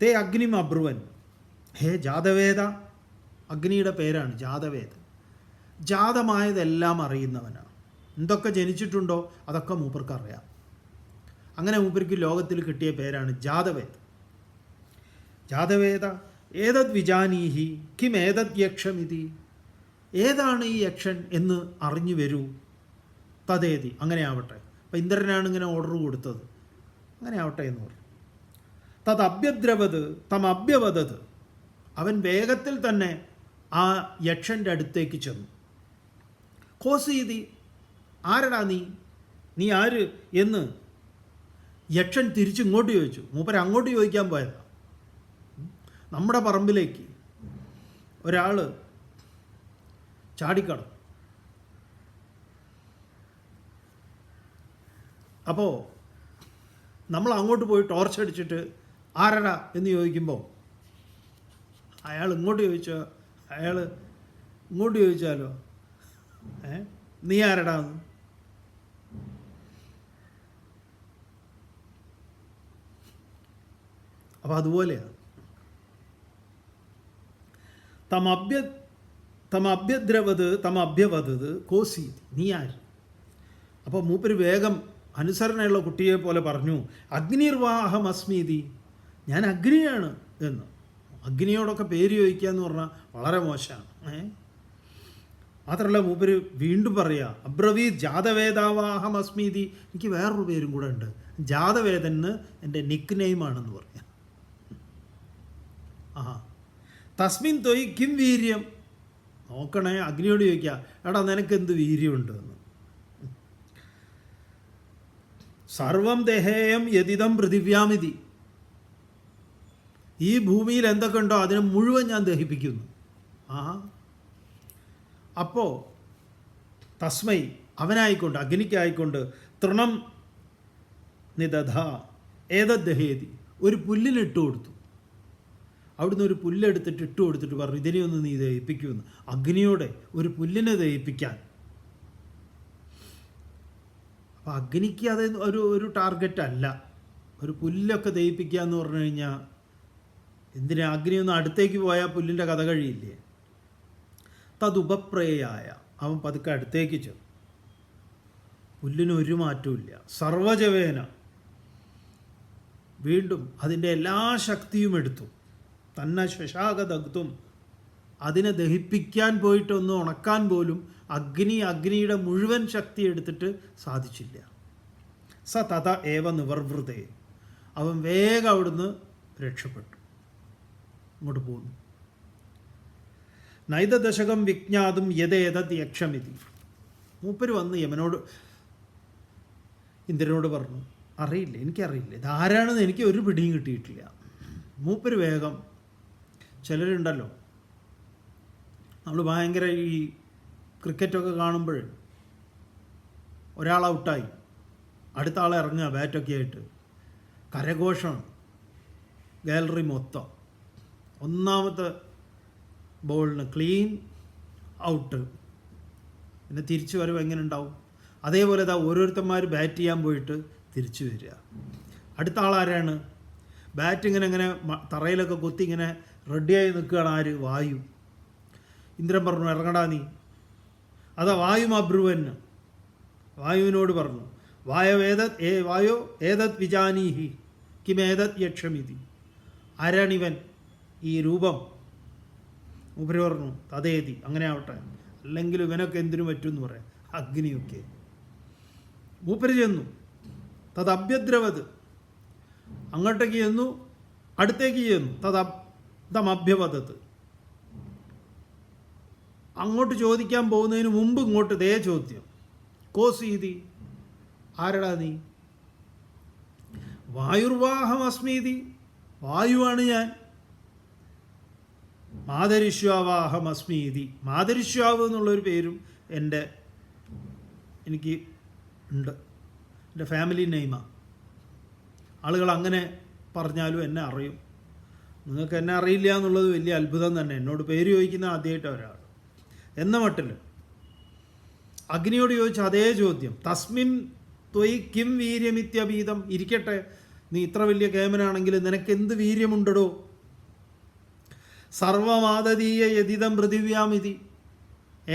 തേ അഗ്നിം അബ്രുവൻ ഹേ ജാതവേദ, അഗ്നിയുടെ പേരാണ് ജാതവേദ. ജാതമായതെല്ലാം അറിയുന്നവനാണ്. എന്തൊക്കെ ജനിച്ചിട്ടുണ്ടോ അതൊക്കെ മൂപ്പർക്ക് അറിയാം. അങ്ങനെ മൂപ്പർക്ക് ലോകത്തിൽ കിട്ടിയ പേരാണ് ജാതവേദ. ജാതവേദ ഏതദ് വിജാനീഹി കിം ഏതദ് യക്ഷമിതി, ഏതാണ് ഈ യക്ഷൻ എന്ന് അറിഞ്ഞു വരൂ. തദേതി, അങ്ങനെ ആവട്ടെ. അപ്പം ഇന്ദ്രനാണ് ഇങ്ങനെ ഓർഡർ കൊടുത്തത്, അങ്ങനെ ആവട്ടെ എന്ന് പറഞ്ഞു. തത് അഭ്യദ്രവത് തം അഭ്യവദത്, അവൻ വേഗത്തിൽ തന്നെ ആ യക്ഷൻ്റെ അടുത്തേക്ക് ചെന്നു. കോസീതി, ആരടാ നീ ആര് എന്ന് യക്ഷൻ തിരിച്ചിങ്ങോട്ട് ചോദിച്ചു. മൂപ്പര് അങ്ങോട്ട് ചോദിക്കാൻ പോയതാ. നമ്മുടെ പറമ്പിലേക്ക് ഒരാൾ ചാടിക്കടന്നു. അപ്പോൾ നമ്മൾ അങ്ങോട്ട് പോയി ടോർച്ച് അടിച്ചിട്ട് ആരടാ എന്ന് ചോദിക്കുമ്പോൾ അയാൾ ഇങ്ങോട്ട് ചോദിച്ചാലോ, നീ ആരടാന്ന്? അപ്പോൾ അതുപോലെയാണ്. തമഭ്യവത് കോസീതി, നീ ആര്? അപ്പോൾ മൂപ്പര് വേഗം അനുസരണയുള്ള കുട്ടിയെ പോലെ പറഞ്ഞു, അഗ്നിർവാഹം അസ്മീതി, ഞാൻ അഗ്നിയാണ് എന്ന്. അഗ്നിയോടൊക്കെ പേര് ചോദിക്കുക എന്ന് പറഞ്ഞാൽ വളരെ മോശമാണ്. മാത്രമല്ല മൂപ്പര് വീണ്ടും പറയുക, അബ്രവീത് ജാതവേദാവാഹം അസ്മീതി, എനിക്ക് വേറൊരു പേരും കൂടെ ഉണ്ട്, ജാതവേദന് എൻ്റെ നിക്ക് നെയിമാണെന്ന് പറയാം. തസ്മിൻ തൊയ് കിം വീര്യം, നോക്കണേ, അഗ്നിയോട് ചോദിക്കുക, എടാ നിനക്ക് എന്ത് വീര്യമുണ്ട് എന്ന്. സർവം ദഹേയം യതിദം പൃഥിവ്യാമിതി, ഈ ഭൂമിയിൽ എന്തൊക്കെ ഉണ്ടോ അതിനെ മുഴുവൻ ഞാൻ ദഹിപ്പിക്കുന്നു. അപ്പോൾ തസ്മൈ, അവനായിക്കൊണ്ട്, അഗ്നിക്കായിക്കൊണ്ട്, തൃണം നിദധ ഏതദ്ദഹേതി, ഒരു പുല്ലിനിട്ട് കൊടുത്തു. അവിടുന്ന് ഒരു പുല്ലെടുത്തിട്ട് ഇട്ട് കൊടുത്തിട്ട് പറഞ്ഞു, ഇതിനെ ഒന്ന് നീ ദഹിപ്പിക്കുമെന്ന്. അഗ്നിയോടെ ഒരു പുല്ലിനെ ദഹിപ്പിക്കാൻ. അപ്പം അഗ്നിക്ക് അത് ഒരു ടാർഗറ്റ് അല്ല. ഒരു പുല്ലൊക്കെ ദഹിപ്പിക്കുക എന്ന് പറഞ്ഞു കഴിഞ്ഞാൽ എന്തിനാ? അഗ്നിയൊന്നും അടുത്തേക്ക് പോയാൽ പുല്ലിൻ്റെ കഥ കഴിയില്ലേ? തതുപപ്രേയായ, അവൻ പതുക്കെ അടുത്തേക്ക് ചെന്നു. പുല്ലിന് ഒരു മാറ്റമില്ല. സർവജവേന, വീണ്ടും അതിൻ്റെ എല്ലാ ശക്തിയും എടുത്തു. തന്നെ ശശാകദഗ്ധും, അതിനെ ദഹിപ്പിക്കാൻ പോയിട്ടൊന്ന് ഉണക്കാൻ പോലും അഗ്നിയുടെ മുഴുവൻ ശക്തി എടുത്തിട്ട് സാധിച്ചില്ല. സ തഥ ഏവ നിവർവൃതേ, അവൻ വേഗം അവിടുന്ന് രക്ഷപ്പെട്ടു, ഇങ്ങോട്ട് പോകുന്നു. നൈതദശകം വിജ്ഞാതും യഥേതത് യക്ഷമിതി, മൂപ്പര് വന്ന് യമനോട്, ഇന്ദ്രനോട് പറഞ്ഞു, അറിയില്ല, എനിക്കറിയില്ല, ഇതാരാണെന്ന് എനിക്ക് ഒരു പിടിയും കിട്ടിയിട്ടില്ല. മൂപ്പര് വേഗം, ചിലരുണ്ടല്ലോ, നമ്മൾ ഭയങ്കര ഈ ക്രിക്കറ്റൊക്കെ കാണുമ്പോൾ ഒരാൾ ഔട്ടായി, അടുത്ത ആളെ ഇറങ്ങുക ബാറ്റൊക്കെ ആയിട്ട്, കരഘോഷമാണ് ഗാലറി മൊത്തം. ഒന്നാമത്തെ ബോളിന് ക്ലീൻ ഔട്ട്, പിന്നെ തിരിച്ചു വരവ് എങ്ങനെ ഉണ്ടാവും? അതേപോലെ ഓരോരുത്തന്മാർ ബാറ്റ് ചെയ്യാൻ പോയിട്ട് തിരിച്ചു വരിക. അടുത്ത ആളാരാണ്? ബാറ്റ് ഇങ്ങനെ തറയിലൊക്കെ കൊത്തി ഇങ്ങനെ റെഡിയായി നിൽക്കുകയാണ്. ആര്? വായു. ഇന്ദ്രൻ പറഞ്ഞു, ഇറങ്ങടാ നീ. അതാ വായു അബ്രുവന്, വായുവിനോട് പറഞ്ഞു, വായോ ഏതത് വിജാനീഹി കിമേതത് യക്ഷമിതി, ആരാണിവൻ, ഈ രൂപം? മൂപ്പര് പറഞ്ഞു, തതേതി, അങ്ങനെ ആവട്ടെ, അല്ലെങ്കിൽ ഇവനൊക്കെ എന്തിനു പറ്റുമെന്ന് പറയാം, അഗ്നിയൊക്കെ. മൂപ്പര് ചെന്നു. തദ്ഭ്യദ്രവത്, അങ്ങോട്ടേക്ക് ചെന്നു, അടുത്തേക്ക് ചെന്നു. തമഭ്യവദത്ത്, അങ്ങോട്ട് ചോദിക്കാൻ പോകുന്നതിന് മുമ്പ് ഇങ്ങോട്ട് ദേ ചോദ്യം. കോസീതി, ആരടാ നീ? വായുർവാഹം അസ്മീതി, വായുവാണ് ഞാൻ. മാതരിശ്വാവാഹം അസ്മീതി, മാതരിശ്വാവ് എന്നുള്ളൊരു പേരും എനിക്ക് ഉണ്ട്, എൻ്റെ ഫാമിലി നെയിമാണ്. ആളുകൾ അങ്ങനെ പറഞ്ഞാലും എന്നെ അറിയും. നിങ്ങൾക്ക് എന്നെ അറിയില്ല എന്നുള്ളത് വലിയ അത്ഭുതം തന്നെ. എന്നോട് പേര് ചോദിക്കുന്ന ആദ്യമായിട്ട് ഒരാൾ എന്ന മട്ടിൽ അഗ്നിയോട് ചോദിച്ച അതേ ചോദ്യം. തസ്മിൻ ത്വയി കിം വീര്യമിത്യഭീതം, ഇരിക്കട്ടെ, നീ ഇത്ര വലിയ കേമനാണെങ്കിൽ നിനക്ക് എന്ത് വീര്യമുണ്ടോ? സർവമാദതീയ യതിദം പൃഥിവ്യാമിതി,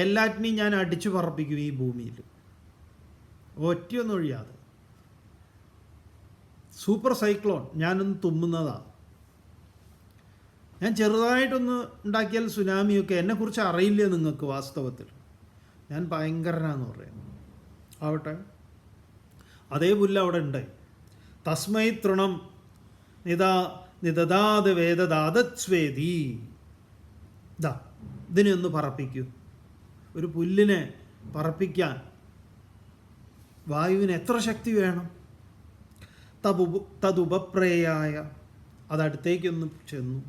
എല്ലാറ്റിനെയും ഞാൻ അടിച്ചു പറപ്പിക്കും ഈ ഭൂമിയിൽ, ഒറ്റയൊന്നും ഒഴിയാതെ. സൂപ്പർ സൈക്ലോൺ, ഞാനൊന്ന് തുമ്മുന്നതാണ്. ഞാൻ ചെറുതായിട്ടൊന്ന് ഉണ്ടാക്കിയാൽ സുനാമിയൊക്കെ, എന്നെക്കുറിച്ച് അറിയില്ല നിങ്ങൾക്ക് വാസ്തവത്തിൽ, ഞാൻ ഭയങ്കരനാന്ന് പറയാം. ആവട്ടെ, അതേ പുല്ല് അവിടെ ഉണ്ട്. തസ്മൈ തൃണം നിദദാത് വേദദാതസ്വേദി, ഇതിനെ ഒന്ന് പറപ്പിക്കൂ. ഒരു പുല്ലിനെ പറപ്പിക്കാൻ വായുവിന് എത്ര ശക്തി വേണം? തതുപപ്രേയായ, അതടുത്തേക്കൊന്ന് ചെന്നു,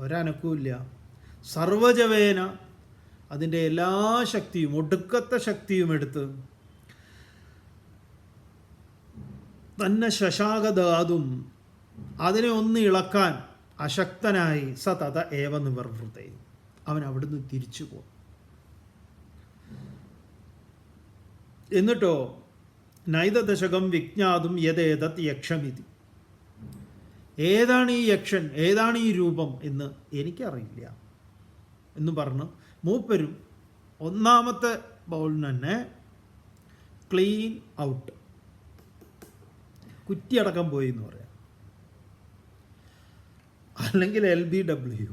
ഒരനക്കുമില്ല. സർവജവേന, അതിൻ്റെ എല്ലാ ശക്തിയും, ഒടുക്കത്തെ ശക്തിയും എടുത്ത്, തന്നെ ശശാകധാതും, അതിനെ ഒന്ന് ഇളക്കാൻ അശക്തനായി, സ തഥ ഏവ നിവർവൃതേ, അവൻ അവിടുന്ന് തിരിച്ചു പോകും. എന്നിട്ടോ നൈതദശകം വിജ്ഞാതും യഥേതത് യക്ഷമിതി, ഏതാണ് ഈ യക്ഷൻ, ഏതാണ് ഈ രൂപം എന്ന് എനിക്കറിയില്ല എന്ന് പറഞ്ഞ് മൂപ്പരും ഒന്നാമത്തെ ബൗളിന് തന്നെ ക്ലീൻ ഔട്ട്, കുറ്റിയടക്കം പോയി എന്ന് പറയാം. അല്ലെങ്കിൽ LBW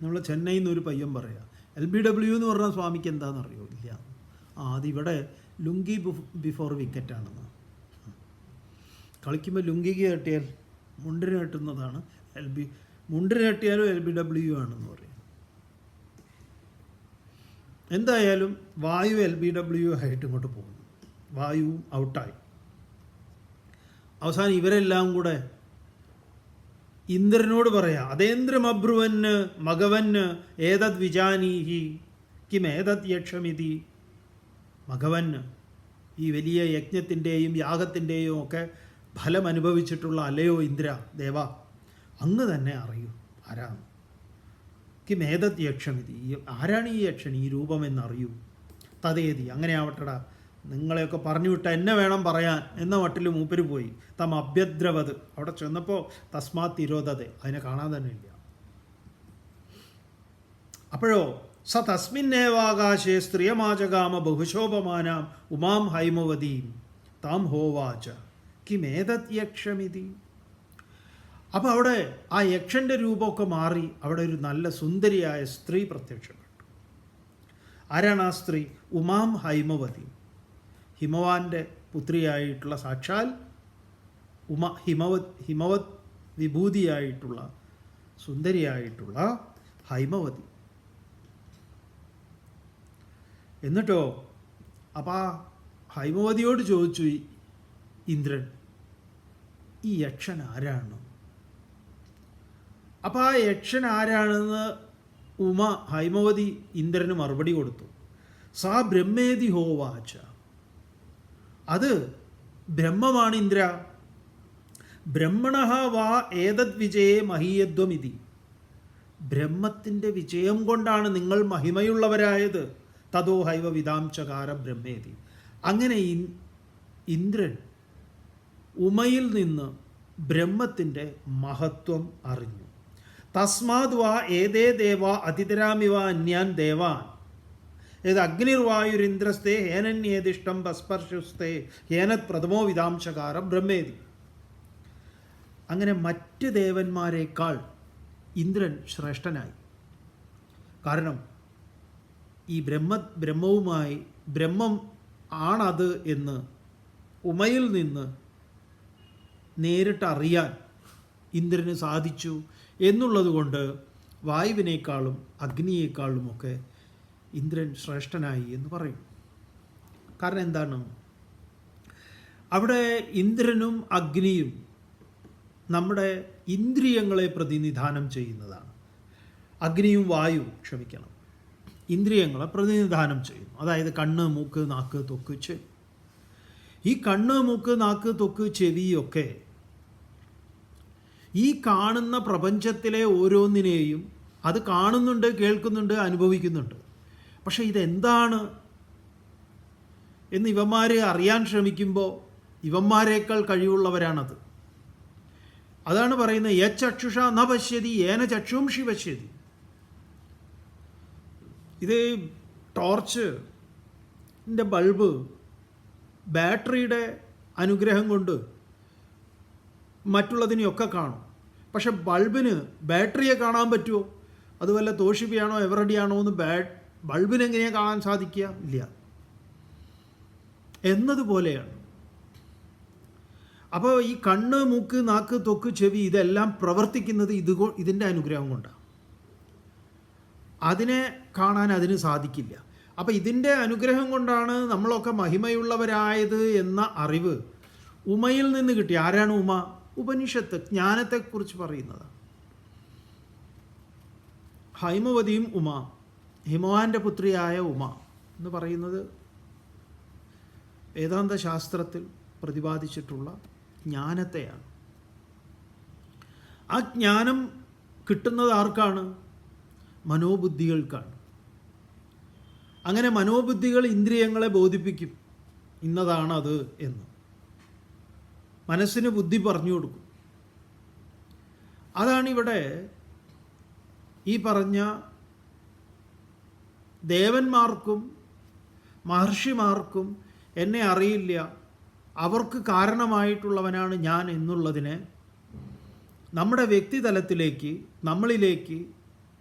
നമ്മൾ ചെന്നൈയിൽ നിന്ന് ഒരു പയ്യൻ പറയാം, LBW എന്ന് പറഞ്ഞാൽ സ്വാമിക്ക് എന്താണെന്നറിയോ? ഇല്ല. അതിവിടെ ലുങ്കി ബിഫോർ വിക്കറ്റാണെന്ന്. കളിക്കുമ്പോൾ ലുങ്കിക്ക് കെട്ടിയാൽ മുണ്ടിന് കെട്ടുന്നതാണ് മുണ്ടിന് കെട്ടിയാലും LBW ആണെന്ന് പറയും. എന്തായാലും വായു LBW ആയിട്ട് ഇങ്ങോട്ട് പോകുന്നു. വായുവും ഔട്ടായി. അവസാനം ഇവരെല്ലാം കൂടെ ഇന്ദ്രനോട് പറയാം, അതേന്ദ്രമബ്രുവന് മഗവന് ഏതത് വിജാനീഹി കിം ഏതത് യക്ഷമിതി. മഗവന്, ഈ വലിയ യജ്ഞത്തിൻ്റെയും യാഗത്തിൻ്റെയും ഒക്കെ ഫലം അനുഭവിച്ചിട്ടുള്ള അല്ലയോ ഇന്ദ്ര ദേവ, അങ്ങ് തന്നെ അറിയൂ ആരാണ്. കിം ഏതത് യക്ഷമിതി, ആരാണ് ഈ യക്ഷൻ, ഈ രൂപം എന്നറിയൂ. തതേതി, അങ്ങനെ ആവട്ടടാ, നിങ്ങളെയൊക്കെ പറഞ്ഞു വിട്ട എന്നെ വേണം പറയാൻ എന്ന മട്ടിൽ മൂപ്പര് പോയി. തം അഭ്യദ്രവത്, അവിടെ ചെന്നപ്പോൾ തസ്മാത് തിരോധതെ, അതിനെ കാണാൻ തന്നെ ഇല്ല. അപ്പോഴോ സ തസ്മിന്നേവാകാശേ സ്ത്രീയമാചകാമ ബഹുശോഭമാനാം ഉമാം ഹൈമവതീം താം ഹോവാച കിമേതത് യക്ഷമിതി. അപ്പോൾ അവിടെ ആ യക്ഷൻ്റെ രൂപമൊക്കെ മാറി അവിടെ ഒരു നല്ല സുന്ദരിയായ സ്ത്രീ പ്രത്യക്ഷപ്പെട്ടു. ആരാണ് ആ സ്ത്രീ? ഉമാം ഹൈമവതി, ഹിമവാൻ്റെ പുത്രിയായിട്ടുള്ള സാക്ഷാൽ ഹിമവത് വിഭൂതിയായിട്ടുള്ള സുന്ദരിയായിട്ടുള്ള ഹൈമവതി. എന്നിട്ടോ അപ്പം ആ ഹൈമവതിയോട് ചോദിച്ചു ഇന്ദ്രൻ, ഈ യക്ഷൻ ആരാണ്? അപ്പം ആ യക്ഷൻ ആരാണെന്ന് ഹൈമവതി ഇന്ദ്രന് മറുപടി കൊടുത്തു. സാ ബ്രഹ്മേതി ഹോവാച, അത് ബ്രഹ്മമാണ് ഇന്ദ്ര. ബ്രഹ്മണഃ വാ ഏതദ് വിജയേ മഹീയത്വമിതി, ബ്രഹ്മത്തിൻ്റെ വിജയം കൊണ്ടാണ് നിങ്ങൾ മഹിമയുള്ളവരായത്. തതോ ഹൈവ വിദാംചകാര ബ്രഹ്മേതി. അങ്ങനെ ഇന്ദ്രൻ ഉമയിൽ നിന്ന് ബ്രഹ്മത്തിൻ്റെ മഹത്വം അറിഞ്ഞു. തസ്മാത് വാ ഏതേ ദേവ അതിതരാമിവ അന്യാൻ ദേവാൻ ഏത് അഗ്നിർവായുരിന്ദ്രസ്തേ ഹേനന്യേദിഷ്ടം ബസ്പർശുസ്തേ ഹേനത് പ്രഥമോ വിദാംശകാര ബ്രഹ്മേതി. അങ്ങനെ മറ്റ് ദേവന്മാരെക്കാൾ ഇന്ദ്രൻ ശ്രേഷ്ഠനായി. കാരണം ഈ ബ്രഹ്മവുമായി ബ്രഹ്മം ആണത് എന്ന് ഉമയിൽ നിന്ന് നേരിട്ട് അറിയാൻ ഇന്ദ്രന് സാധിച്ചു എന്നുള്ളത് കൊണ്ട് വായുവിനേക്കാളും അഗ്നിയേക്കാളുമൊക്കെ ഇന്ദ്രൻ ശ്രേഷ്ഠനായി എന്ന് പറയും. കാരണം എന്താണ്? അവിടെ ഇന്ദ്രനും അഗ്നിയും നമ്മുടെ ഇന്ദ്രിയങ്ങളെ പ്രതിനിധാനം ചെയ്യുന്നതാണ്. അഗ്നിയും വായു ഇന്ദ്രിയങ്ങളെ പ്രതിനിധാനം ചെയ്യുന്നു. അതായത് കണ്ണ്, മൂക്ക്, നാക്ക്, ത്വക്ക്, ചെവി. ഈ കണ്ണ്, മൂക്ക്, നാക്ക്, ത്വക്ക്, ചെവിയൊക്കെ ഈ കാണുന്ന പ്രപഞ്ചത്തിലെ ഓരോന്നിനെയും അത് കാണുന്നുണ്ട്, കേൾക്കുന്നുണ്ട്, അനുഭവിക്കുന്നുണ്ട്. പക്ഷെ ഇതെന്താണ് എന്ന് ഇവന്മാർ അറിയാൻ ശ്രമിക്കുമ്പോൾ ഇവന്മാരേക്കാൾ കഴിവുള്ളവരാണത്. അതാണ് പറയുന്നത്, യച്ചക്ഷുഷ ന പശ്യതി ഏന ചക്ഷുംഷി പശ്യതി. ഇത് ടോർച്ചിൻ്റെ ബൾബ് ബാറ്ററിയുടെ അനുഗ്രഹം കൊണ്ട് മറ്റുള്ളതിനെയൊക്കെ കാണും. പക്ഷെ ബൾബിന് ബാറ്ററിയെ കാണാൻ പറ്റുമോ? അതുപോലെ തോഷിബിയാണോ എവറഡിയാണോ എന്ന് ബൾബിന് എങ്ങനെയാണ് കാണാൻ സാധിക്കുക? ഇല്ല. എന്നതുപോലെയാണ്. അപ്പോൾ ഈ കണ്ണ്, മൂക്ക്, നാക്ക്, ത്വക്ക്, ചെവി ഇതെല്ലാം പ്രവർത്തിക്കുന്നത് ഇതിൻ്റെ അനുഗ്രഹം കൊണ്ടാണ്. അതിനെ കാണാൻ അതിന് സാധിക്കില്ല. അപ്പോൾ ഇതിൻ്റെ അനുഗ്രഹം കൊണ്ടാണ് നമ്മളൊക്കെ മഹിമയുള്ളവരായത് എന്ന അറിവ് ഉമയിൽ നിന്ന് കിട്ടി. ആരാണ് ഉമ? ഉപനിഷത്ത് ജ്ഞാനത്തെക്കുറിച്ച് പറയുന്നത്. ഹൈമവതിയും ഉമ, ഹിമവാൻ്റെ പുത്രിയായ ഉമ എന്ന് പറയുന്നത് വേദാന്ത ശാസ്ത്രത്തിൽ പ്രതിപാദിച്ചിട്ടുള്ള ജ്ഞാനത്തെയാണ്. ആ ജ്ഞാനം കിട്ടുന്നത് ആർക്കാണ്? മനോബുദ്ധികൾക്കാണ്. അങ്ങനെ മനോബുദ്ധികൾ ഇന്ദ്രിയങ്ങളെ ബോധിപ്പിക്കും ഇന്നതാണത് എന്ന്. മനസ്സിന് ബുദ്ധി പറഞ്ഞു കൊടുക്കും. അതാണിവിടെ ഈ പറഞ്ഞ ദേവന്മാർക്കും മഹർഷിമാർക്കും എന്നെ അറിയില്ല, അവർക്ക് കാരണമായിട്ടുള്ളവനാണ് ഞാൻ എന്നുള്ളതിനെ നമ്മുടെ വ്യക്തിതലത്തിലേക്ക് നമ്മളിലേക്ക്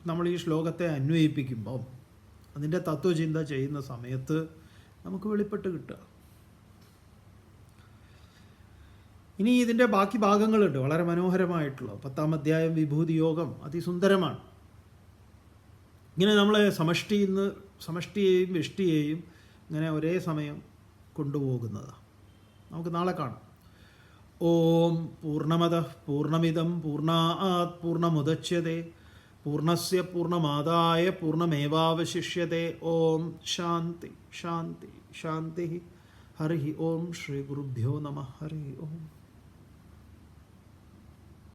നമ്മൾ ഈ ശ്ലോകത്തെ അന്വയിപ്പിക്കുമ്പോൾ അതിൻ്റെ തത്വചിന്ത ചെയ്യുന്ന സമയത്ത് നമുക്ക് വെളിപ്പെട്ട് കിട്ടുക. ഇനി ഇതിൻ്റെ ബാക്കി ഭാഗങ്ങളുണ്ട് വളരെ മനോഹരമായിട്ടുള്ള. 10-ാം അധ്യായം വിഭൂതി യോഗം അതിസുന്ദരമാണ്. ഇങ്ങനെ നമ്മൾ സമഷ്ടിയെയും വ്യഷ്ടിയെയും ഇങ്ങനെ ഒരേ സമയം കൊണ്ടുപോകുന്നതാണ്. നമുക്ക് നാളെ കാണാം. ഓം പൂർണ്ണമദഃ പൂർണ്ണമിദം പൂർണ്ണാത് പൂർണ്ണമുദച്യതേ പൂർണ്ണസ്യ പൂർണ്ണമാദായ പൂർണ്ണമേവാവശിഷ്യതേ. ഓം ശാന്തി ശാന്തി ശാന്തി. ഹരി ഓം. ശ്രീ ഗുരുഭ്യോ നമഃ. ഹരി ഓം.